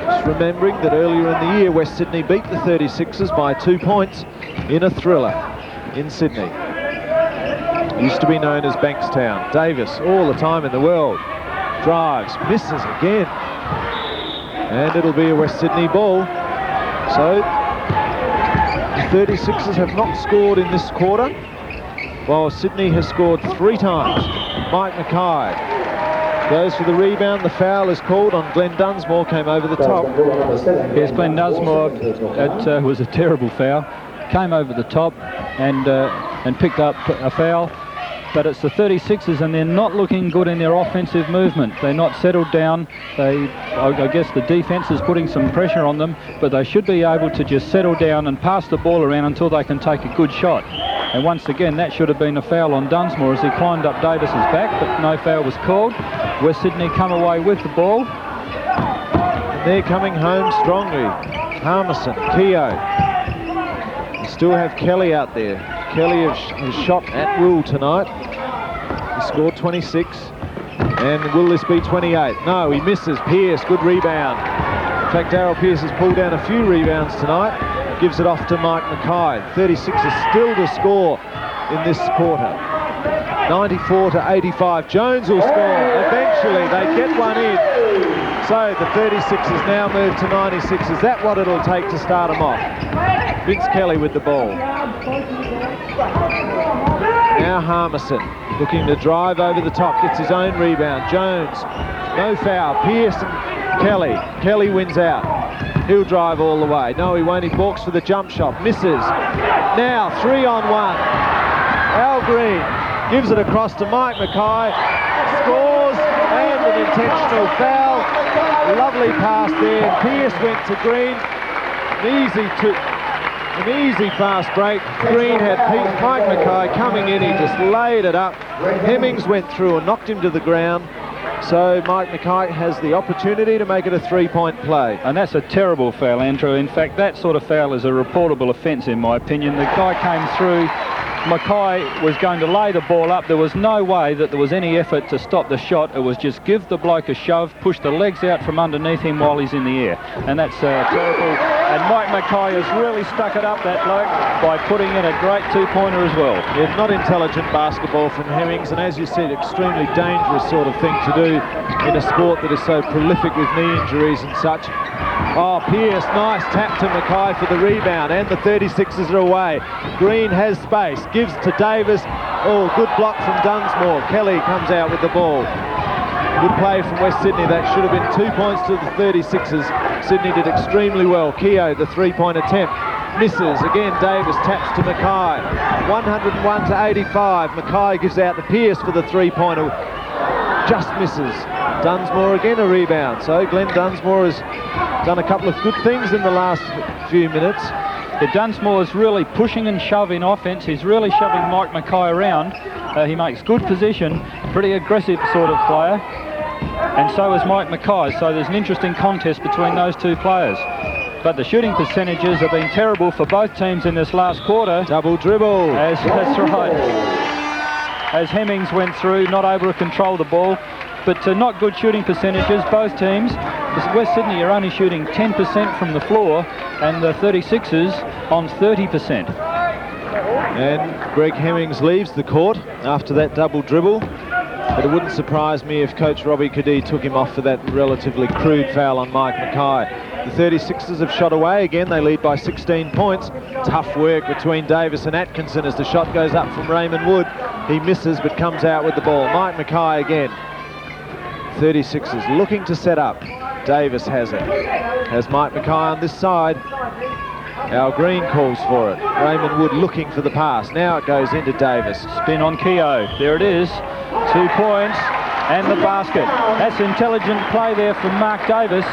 Just remembering that earlier in the year, West Sydney beat the 36ers by 2 points in a thriller in Sydney. Used to be known as Bankstown. Davis, all the time in the world. Drives, misses again. And it'll be a West Sydney ball. So the 36ers have not scored in this quarter, while Sydney has scored 3 times. Mike Mackay goes for the rebound. The foul is called on Glenn Dunsmore, came over the top. Yes, Glenn Dunsmore, it was a terrible foul. Came over the top and picked up a foul. But it's the 36ers, and they're not looking good in their offensive movement. They're not settled down. I guess the defense is putting some pressure on them, but they should be able to just settle down and pass the ball around until they can take a good shot. And once again, that should have been a foul on Dunsmore as he climbed up Davis's back, but no foul was called. West Sydney come away with the ball. And they're coming home strongly. Harmison, Keogh. You still have Kelly out there. Kelly has shot at will tonight. He scored 26. And will this be 28? No, he misses. Pearce, good rebound. In fact, Darryl Pearce has pulled down a few rebounds tonight. Gives it off to Mike Mackay. 36 is still to score in this quarter. 94 to 85. Jones will score. Eventually, they get one in. So the 36ers now move to 96. Is that what it'll take to start them off? Vince Kelly with the ball. Now Harmison looking to drive over the top, gets his own rebound. Jones, no foul. Pearce and Kelly. Kelly wins out. He'll drive all the way. No, he won't. He balks for the jump shot. Misses. Now 3-on-1. Al Green gives it across to Mike Mackay. Scores and an intentional foul. Lovely pass there. Pearce went to Green. An easy fast break. Green had Mike Mackay coming in. He just laid it up. Hemmings went through and knocked him to the ground. So Mike Mackay has the opportunity to make it a 3-point play. And that's a terrible foul, Andrew. In fact, that sort of foul is a reportable offence, in my opinion. The guy came through. Mackay was going to lay the ball up. There was no way that there was any effort to stop the shot. It was just give the bloke a shove, push the legs out from underneath him while he's in the air. And that's terrible. And Mike Mackay has really stuck it up, that bloke, by putting in a great 2-pointer as well. Yeah, not intelligent basketball from Hemmings, and as you said, extremely dangerous sort of thing to do in a sport that is so prolific with knee injuries and such. Oh, Pearce, nice tap to Mackay for the rebound, and the 36ers are away. Green has space, gives to Davis. Oh, good block from Dunsmore. Kelly comes out with the ball. Good play from West Sydney. That should have been 2 points to the 36ers. Sydney did extremely well. Keogh, the 3-point attempt, misses. Again, Davis taps to Mackay. 101 to 85. Mackay gives out to Pearce for the 3-pointer. Just misses. Dunsmore again a rebound. So Glenn Dunsmore has done a couple of good things in the last few minutes. Yeah, Dunsmore is really pushing and shoving offense. He's really shoving Mike Mackay around. He makes good position, pretty aggressive sort of player. And so is Mike Mackay. So there's an interesting contest between those two players. But the shooting percentages have been terrible for both teams in this last quarter. Double dribble. That's right. As Hemmings went through, not able to control the ball. But not good shooting percentages, both teams. West Sydney are only shooting 10% from the floor, and the 36ers on 30%. And Greg Hemmings leaves the court after that double dribble. But it wouldn't surprise me if Coach Robbie Cadee took him off for that relatively crude foul on Mike Mackay. The 36ers have shot away again. They lead by 16 points. Tough work between Davis and Atkinson as the shot goes up from Raymond Wood. He misses but comes out with the ball. Mike Mackay again. 36ers looking to set up. Davis has it. Has Mike Mackay on this side. Al Green calls for it. Raymond Wood looking for the pass. Now it goes into Davis. Spin on Keogh. There it is. 2 points and the basket. That's intelligent play there from Mark Davis.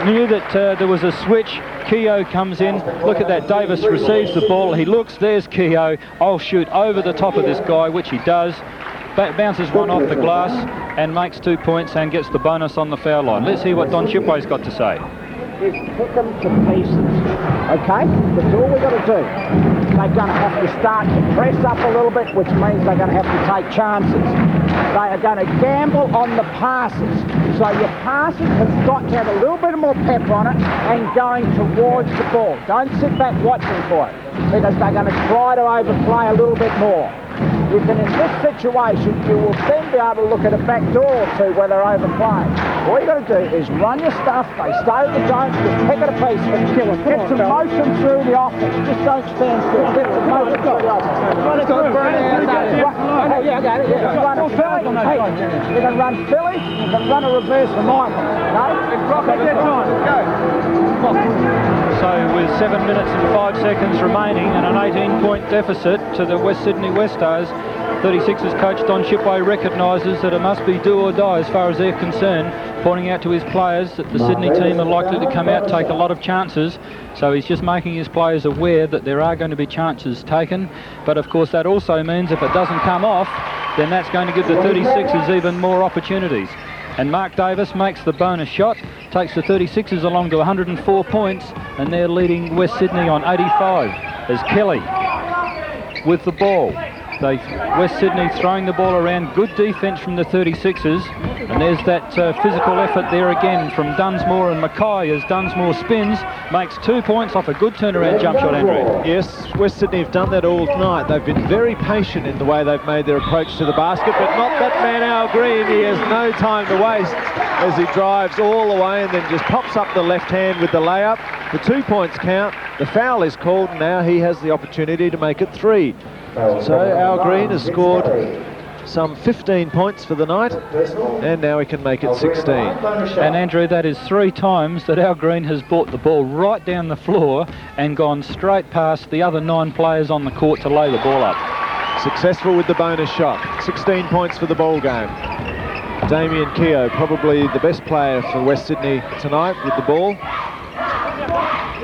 Knew that there was a switch. Keogh comes in. Look at that. Davis receives the ball. He looks. There's Keogh. I'll shoot over the top of this guy, which he does. Bounces one off the glass and makes 2 points and gets the bonus on the foul line. Let's hear what Don Chipway's got to say. Is pick them to pieces, okay? That's all we've got to do. They're going to have to start to press up a little bit, which means they're going to have to take chances. They are going to gamble on the passes. So your passing has got to have a little bit more pep on it and going towards the ball. Don't sit back watching for it, because they're going to try to overplay a little bit more. You can, in this situation, you will then be able to look at a back door or two where they're overplaying. All you got to do is run your stuff, they stay with the zone, just pick it a piece and kill it. Get some motion through the offense, just don't stand still. Get some motion through the offense. Oh yeah, I got it, yeah. You run a Philly, hey, you can run Philly, you can run a reverse for Michael. So with 7 minutes and 5 seconds remaining and an 18-point deficit to the West Sydney Westars, 36ers coach Don Shipway recognises that it must be do or die as far as they're concerned, pointing out to his players that the Sydney team are likely to come out, take a lot of chances. So he's just making his players aware that there are going to be chances taken. But of course that also means if it doesn't come off, then that's going to give the 36ers even more opportunities. And Mark Davis makes the bonus shot, takes the 36ers along to 104 points, and they're leading West Sydney on 85 as Kelly with the ball. West Sydney throwing the ball around, good defence from the 36ers, and there's that physical effort there again from Dunsmore and Mackay as Dunsmore spins, makes 2 points off a good turnaround jump shot, Andrew. Yes, West Sydney have done that all night. They've been very patient in the way they've made their approach to the basket, but not that man Al Green. He has no time to waste as he drives all the way and then just pops up the left hand with the layup. The 2 points count, the foul is called, and now he has the opportunity to make it 3. So Al Green has scored some 15 points for the night, and now he can make it 16. And Andrew, that is 3 times that Al Green has brought the ball right down the floor and gone straight past the other 9 players on the court to lay the ball up. Successful with the bonus shot. 16 points for the ball game. Damien Keogh, probably the best player for West Sydney tonight with the ball.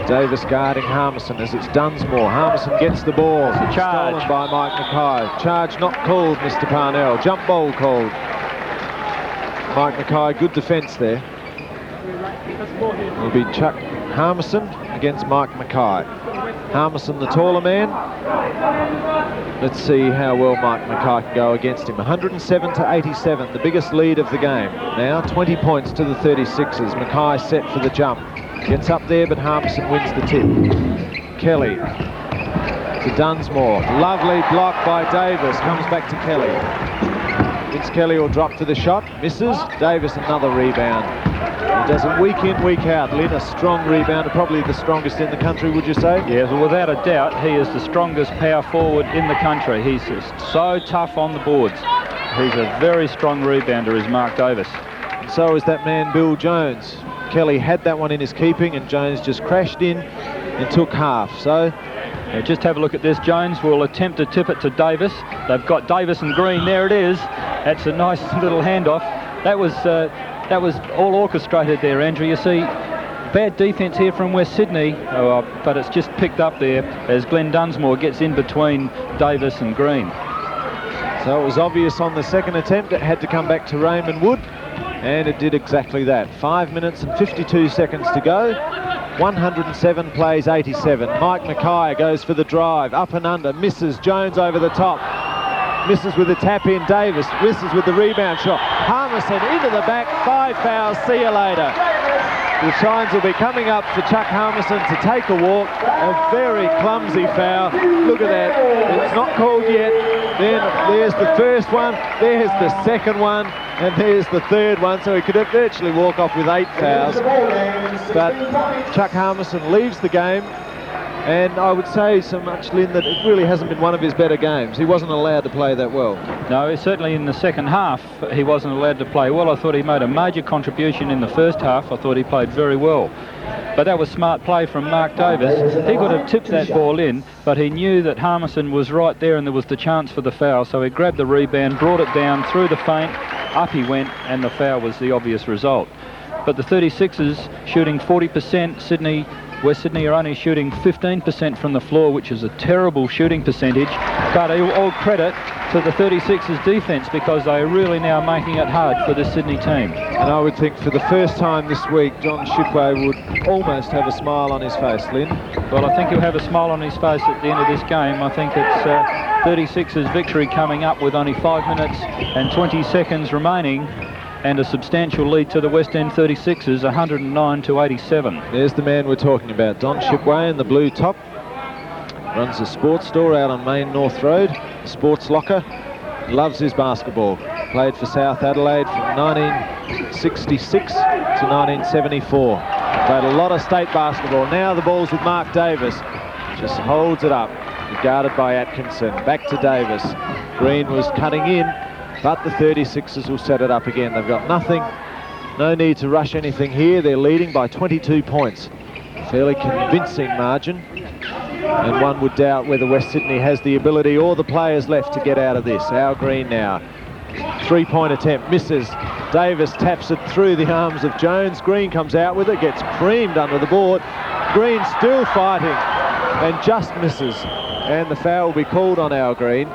Davis guarding Harmison as it's Dunsmore. Harmison gets the ball. It's a charge. Stolen by Mike Mackay. Charge not called, Mr. Parnell. Jump ball called. Mike Mackay, good defence there. It'll be Chuck Harmison against Mike Mackay. Harmison, the taller man. Let's see how well Mike Mackay can go against him. 107 to 87, the biggest lead of the game. Now 20 points to the 36ers. Mackay set for the jump. Gets up there, but Harmison wins the tip. Kelly to Dunsmore. Lovely block by Davis. Comes back to Kelly. Vince Kelly will drop to the shot. Misses. Davis another rebound. He does it week in, week out. Lynn, a strong rebounder, probably the strongest in the country, would you say? Yeah, well, without a doubt, he is the strongest power forward in the country. He's just so tough on the boards. He's a very strong rebounder, is Mark Davis. And so is that man, Bill Jones. Kelly had that one in his keeping, and Jones just crashed in and took half. So just have a look at this. Jones will attempt to tip it to Davis. They've got Davis and Green. There it is. That's a nice little handoff. That was all orchestrated there, Andrew. You see, bad defence here from West Sydney, but it's just picked up there as Glenn Dunsmore gets in between Davis and Green. So it was obvious on the second attempt it had to come back to Raymond Wood, and it did exactly that. 5 minutes and 52 seconds to go. 107 plays 87. Mike Mackay goes for the drive, up and under, misses. Jones over the top, misses with the tap in. Davis misses with the rebound shot. Harmison into the back, 5 fouls, see you later. The signs will be coming up for Chuck Harmison to take a walk. A very clumsy foul. Look at that. It's not called yet. Then there's the first one, there's the second one, and there's the third one. So he could virtually walk off with 8 fouls. But Chuck Harmison leaves the game. And I would say so much, Lynn, that it really hasn't been one of his better games. He wasn't allowed to play that well. No, certainly in the second half, he wasn't allowed to play well. I thought he made a major contribution in the first half. I thought he played very well. But that was smart play from Mark Davis. He could have tipped that ball in, but he knew that Harmison was right there and there was the chance for the foul. So he grabbed the rebound, brought it down, through the feint, up he went, and the foul was the obvious result. But the 36ers shooting 40%, West Sydney are only shooting 15% from the floor, which is a terrible shooting percentage. But all credit to the 36ers defence, because they are really now making it hard for the Sydney team. And I would think for the first time this week, John Shipway would almost have a smile on his face, Lynn. Well, I think he'll have a smile on his face at the end of this game. I think it's 36ers victory coming up with only 5 minutes and 20 seconds remaining. and a substantial lead to the West End 36ers, 109-87. There's the man we're talking about, Don Shipway in the blue top. Runs a sports store out on Main North Road, Sports Locker. Loves his basketball. Played for South Adelaide from 1966 to 1974. Played a lot of state basketball. Now the ball's with Mark Davis. Just holds it up. Guarded by Atkinson. Back to Davis. Green was cutting in, but the 36ers will set it up again. They've got nothing. No need to rush anything here. They're leading by 22 points. Fairly convincing margin. And one would doubt whether West Sydney has the ability or the players left to get out of this. Al Green now. Three-point attempt. Misses. Davis taps it through the arms of Jones. Green comes out with it. Gets creamed under the board. Green still fighting and just misses. And the foul will be called on Al Green.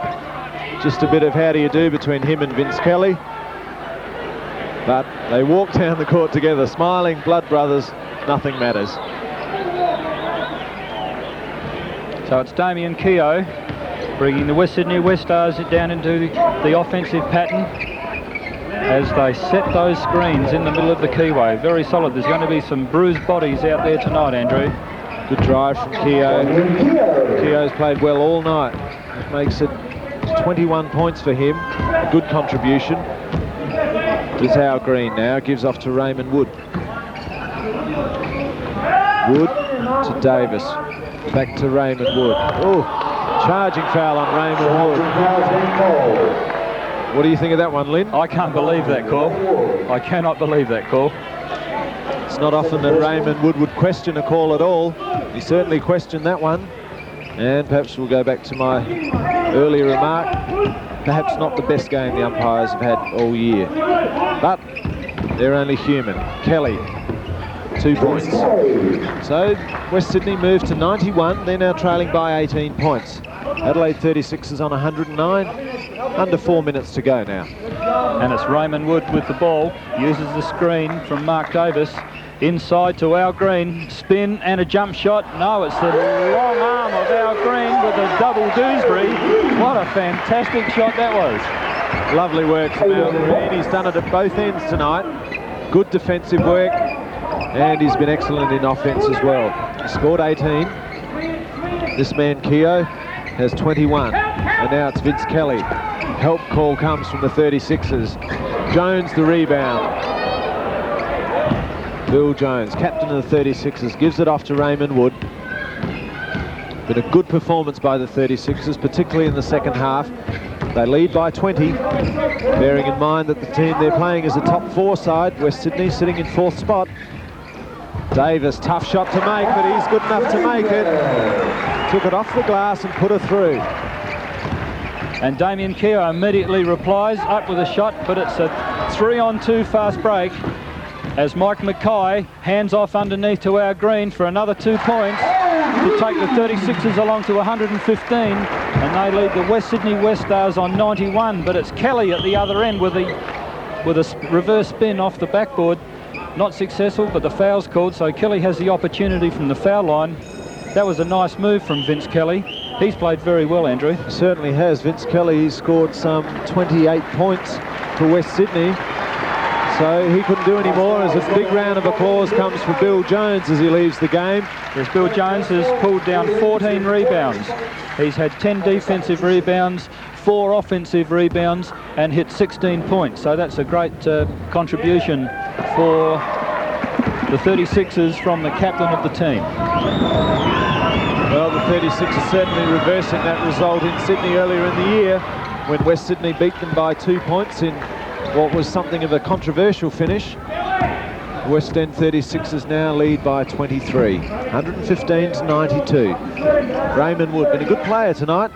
Just a bit of how do you do between him and Vince Kelly. But they walk down the court together, smiling, blood brothers. Nothing matters. So it's Damien Keogh bringing the West Sydney Westars down into the offensive pattern as they set those screens in the middle of the keyway. Very solid. There's going to be some bruised bodies out there tonight, Andrew. Good drive from Keogh. Keogh's played well all night. It makes it 21 points for him. A good contribution. Here's Al Green now. Gives off to Raymond Wood. Wood to Davis. Back to Raymond Wood. Oh, charging foul on Raymond Wood. What do you think of that one, Lynn? I can't believe that call. I cannot believe that call. It's not often that Raymond Wood would question a call at all. He certainly questioned that one. And perhaps we'll go back to my earlier remark. Perhaps not the best game the umpires have had all year. But they're only human. Kelly. 2 points. So West Sydney moved to 91. They're now trailing by 18 points. Adelaide 36ers on 109. Under 4 minutes to go now. And it's Raymond Wood with the ball. Uses the screen from Mark Davis. Inside to Al Green. Spin and a jump shot. No, it's the long arm of Al Green with a double Dewsbury. What a fantastic shot that was. Lovely work from Al Green. He's done it at both ends tonight. Good defensive work. And he's been excellent in offense as well. He scored 18. This man, Keogh, has 21. And now it's Vince Kelly. Help call comes from the 36ers. Jones the rebound. Bill Jones, captain of the 36ers, gives it off to Raymond Wood. Been a good performance by the 36ers, particularly in the second half. They lead by 20, bearing in mind that the team they're playing is a top 4 side. West Sydney sitting in 4th spot. Davis, tough shot to make, but he's good enough to make it. Took it off the glass and put it through. And Damien Keogh immediately replies, up with a shot, but it's a 3-on-2 fast break as Mike Mackay hands off underneath to Al Green for another 2 points to take the 36ers along to 115, and they lead the West Sydney Westars on 91, but it's Kelly at the other end with a reverse spin off the backboard. Not successful, but the foul's called, so Kelly has the opportunity from the foul line. That was a nice move from Vince Kelly. He's played very well, Andrew. Certainly has. Vince Kelly scored some 28 points for West Sydney. So he couldn't do any more as a big round of applause comes for Bill Jones as he leaves the game. Yes, Bill Jones has pulled down 14 rebounds. He's had 10 defensive rebounds, 4 offensive rebounds, and hit 16 points. So that's a great contribution for the 36ers from the captain of the team. Well, the 36ers certainly reversing that result in Sydney earlier in the year when West Sydney beat them by 2 points in what was something of a controversial finish. West End 36ers now lead by 23, 115 to 92. Raymond Wood, been a good player tonight.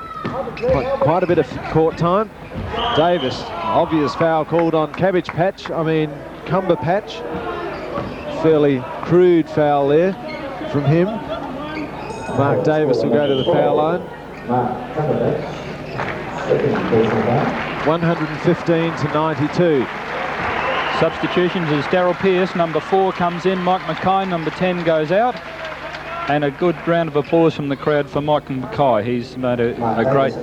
Quite a bit of court time. Davis, obvious foul called on Cumber Patch. Fairly crude foul there from him. Mark Davis will go to the foul line. 115 to 92. Substitutions as Darryl Pearce, number 4, comes in. Mike Mackay, number 10, goes out. And a good round of applause from the crowd for Mike Mackay. He's made a great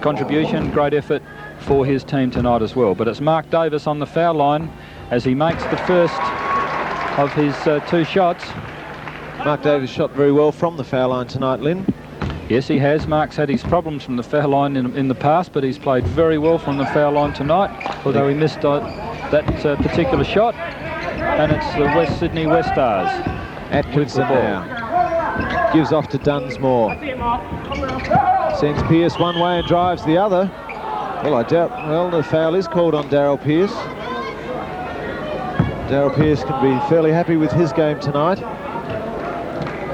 contribution, great effort for his team tonight as well. But it's Mark Davis on the foul line as he makes the first of his 2 shots. Mark Davis shot very well from the foul line tonight, Lynn. Yes, he has. Mark's had his problems from the foul line in the past, but he's played very well from the foul line tonight, although he missed that particular shot. And it's the West Sydney Westars. Atkinson now gives off to Dunsmore. Sends Pearce one way and drives the other. Well, I doubt. Well, the foul is called on Daryl Pearce. Daryl Pearce can be fairly happy with his game tonight.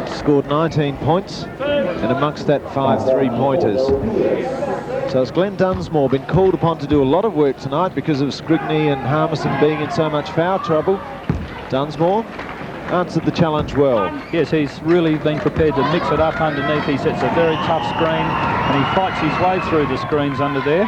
Scored 19 points, and amongst that 5 3-pointers. So it's Glenn Dunsmore been called upon to do a lot of work tonight because of Scrigney and Harmison being in so much foul trouble. Dunsmore answered the challenge well. Yes, he's really been prepared to mix it up underneath. He sets a very tough screen and he fights his way through the screens under there.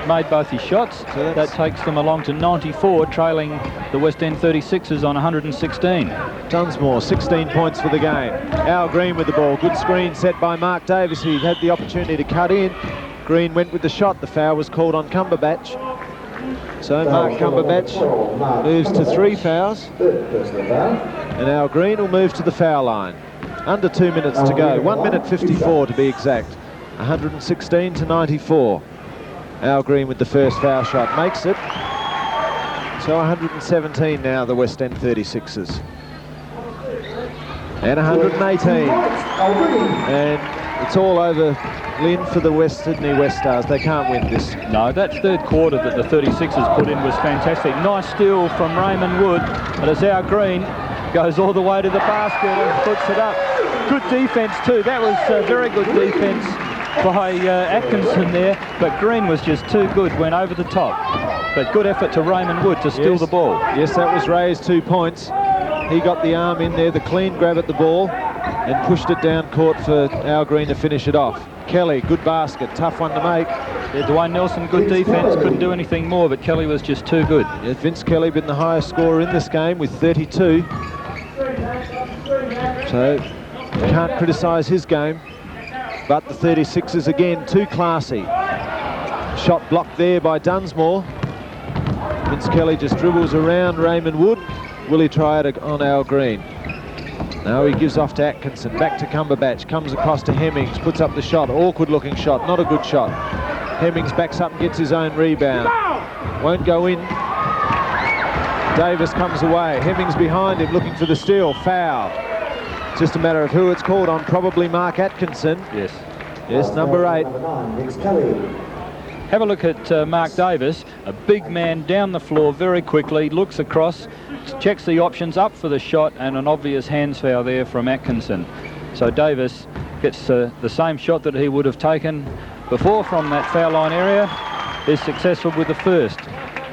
Made both his shots. So that takes them along to 94, trailing the West End 36ers on 116. Dunsmore, 16 points for the game. Al Green with the ball. Good screen set by Mark Davis. He had the opportunity to cut in. Green went with the shot. The foul was called on Cumberbatch. So Mark Cumberbatch moves to 3 fouls. And Al Green will move to the foul line. Under 2 minutes to go. 1 minute 54 to be exact. 116 to 94. Al Green with the first foul shot makes it. So 117 now, the West End 36ers. And 118. And it's all over, Lynn, for the West Sydney Westars. They can't win this. No, that third quarter that the 36ers put in was fantastic. Nice steal from Raymond Wood. And as Al Green goes all the way to the basket and puts it up. Good defence too. That was very good defence by Atkinson there, but Green was just too good, went over the top. But good effort to Raymond Wood to steal the ball. Yes, that was Ray's 2 points. He got the arm in there, the clean grab at the ball, and pushed it down court for Al Green to finish it off. Kelly, good basket, tough one to make. Yeah, Dwayne Nelson, good defence, couldn't do anything more, but Kelly was just too good. Yeah, Vince Kelly been the highest scorer in this game with 32. So, can't criticise his game. But the 36ers again too classy. Shot blocked there by Dunsmore. Vince Kelly just dribbles around Raymond Wood. Will he try it on Al Green? No, he gives off to Atkinson. Back to Cumberbatch. Comes across to Hemmings. Puts up the shot. Awkward looking shot. Not a good shot. Hemmings backs up and gets his own rebound. Won't go in. Davis comes away. Hemmings behind him looking for the steal. Foul. Just a matter of who it's called on, probably Mark Atkinson. Yes. Yes, number 8. Have a look at Mark Davis, a big man down the floor very quickly, looks across, checks the options, up for the shot, and an obvious hands foul there from Atkinson. So Davis gets the same shot that he would have taken before from that foul line area, is successful with the first.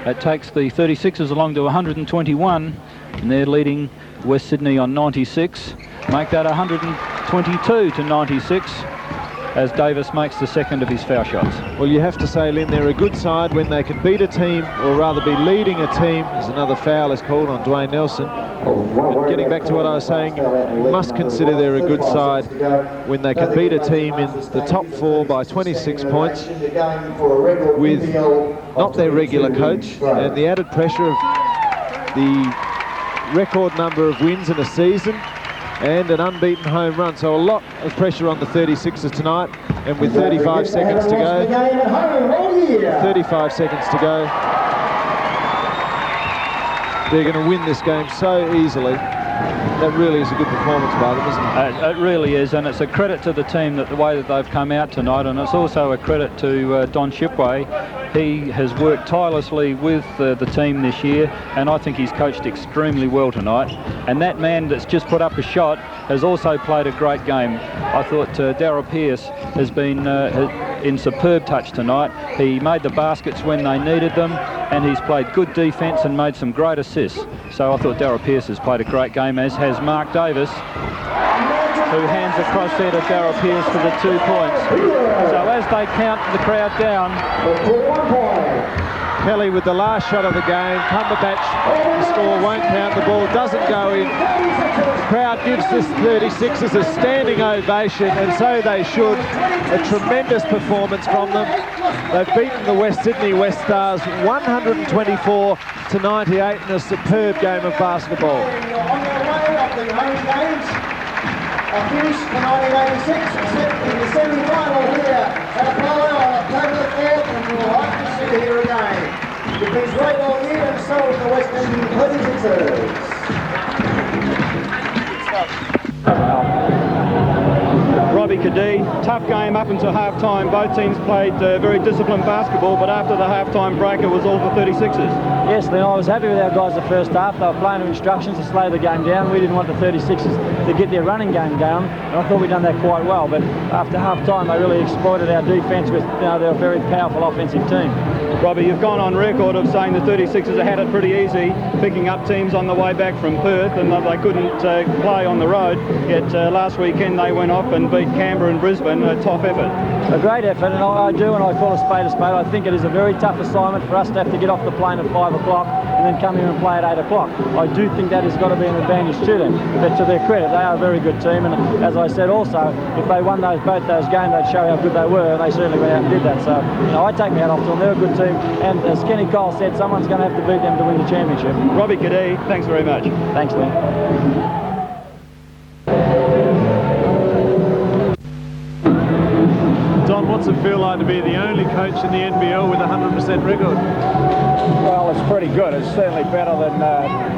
That takes the 36ers along to 121, and they're leading West Sydney on 96. Make that 122 to 96 as Davis makes the second of his foul shots. Well, you have to say, Lynn, they're a good side when they can beat a team, or rather be leading a team. There's another foul is called on Dwayne Nelson. But getting back to what I was saying, you must consider they're a good side when they can beat a team in the top 4 by 26 points with not their regular coach and the added pressure of the record number of wins in a season and an unbeaten home run. So a lot of pressure on the 36ers tonight, and with 35 seconds to go, 35 seconds to go, they're going to win this game so easily. That really is a good performance by them, isn't it? It really is, and it's a credit to the team that the way that they've come out tonight, and it's also a credit to Don Shipway. He has worked tirelessly with the team this year, and I think he's coached extremely well tonight. And that man that's just put up a shot has also played a great game. I thought Darryl Pearce has been in superb touch tonight. He made the baskets when they needed them, and he's played good defence and made some great assists. So I thought Darryl Pearce has played a great game, as has Mark Davis, who hands across there to Darryl Pearce for the 2 points. So as they count the crowd down, Kelly with the last shot of the game. Cumberbatch, the score won't count. The ball doesn't go in. The crowd gives this 36ers a standing ovation, and so they should. A tremendous performance from them. They've beaten the Sydney Westars 124 to 98 in a superb game of basketball. On their way of the home games, a finish for 1986, set in the semi-final here at Apollo on October the 4th, and we'll like to see it here again. It's been great all year, and so is the Western 36ers. Robbie Cadee, tough game up until half-time. Both teams played very disciplined basketball, but after the half-time break, it was all for 36ers. Yes, Lynn, I was happy with our guys the first half. They were playing to instructions to slow the game down. We didn't want the 36ers to get their running game going, and I thought we'd done that quite well. But after half-time, they really exploited our defence with, they're a very powerful offensive team. Robbie, you've gone on record of saying the 36ers had it pretty easy, picking up teams on the way back from Perth, and they couldn't play on the road. Yet last weekend they went off and beat Canberra and Brisbane, a top effort. A great effort, and I call a spade a spade. I think it is a very tough assignment for us to have to get off the plane at 5 o'clock and then come here and play at 8 o'clock. I do think that has got to be an advantage to them, but to their credit, they are a very good team, and as I said also, if they won both those games, they'd show how good they were, and they certainly went out and did that. So, I take my hat off to them. They're a good team, and as Kenny Cole said, someone's going to have to beat them to win the championship. Robbie Cadee, thanks very much. Thanks, Lynn. Don, what's it feel like to be the only coach in the NBL with a 100% record? Well, it's pretty good. It's certainly better than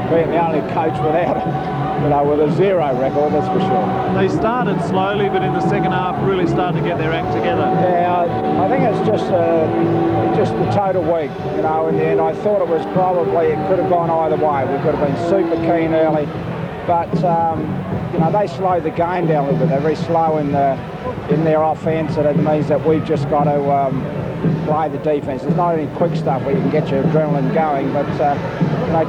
being the only coach without, with a 0 record, that's for sure. They started slowly, but in the second half really started to get their act together. Yeah, I think it's just the total week, in the end. I thought it was probably, it could have gone either way. We could have been super keen early, but, they slowed the game down a little bit. They're very slow in their offence, and it means that we've just got to play the defence. There's not any quick stuff where you can get your adrenaline going, but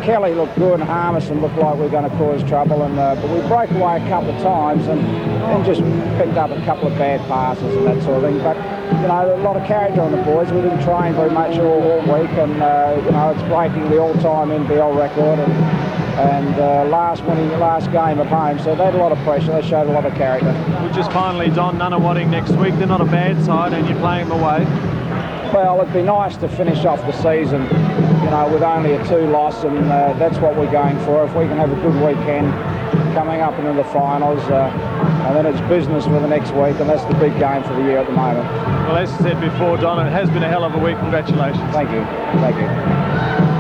Kelly looked good and Harmison looked like we were going to cause trouble, and but we broke away a couple of times and just picked up a couple of bad passes and that sort of thing. But a lot of character on the boys. We didn't train very much all week, and it's breaking the all-time NBL record, and last game at home, so they had a lot of pressure. They showed a lot of character. Which is finally, Don, Nunawading next week. They're not a bad side, and you're playing them away. Well, it'd be nice to finish off the season, with only a 2 loss, and that's what we're going for. If we can have a good weekend coming up into the finals, and then it's business for the next week, and that's the big game for the year at the moment. Well, as you said before, Don, it has been a hell of a week. Congratulations. Thank you. Thank you.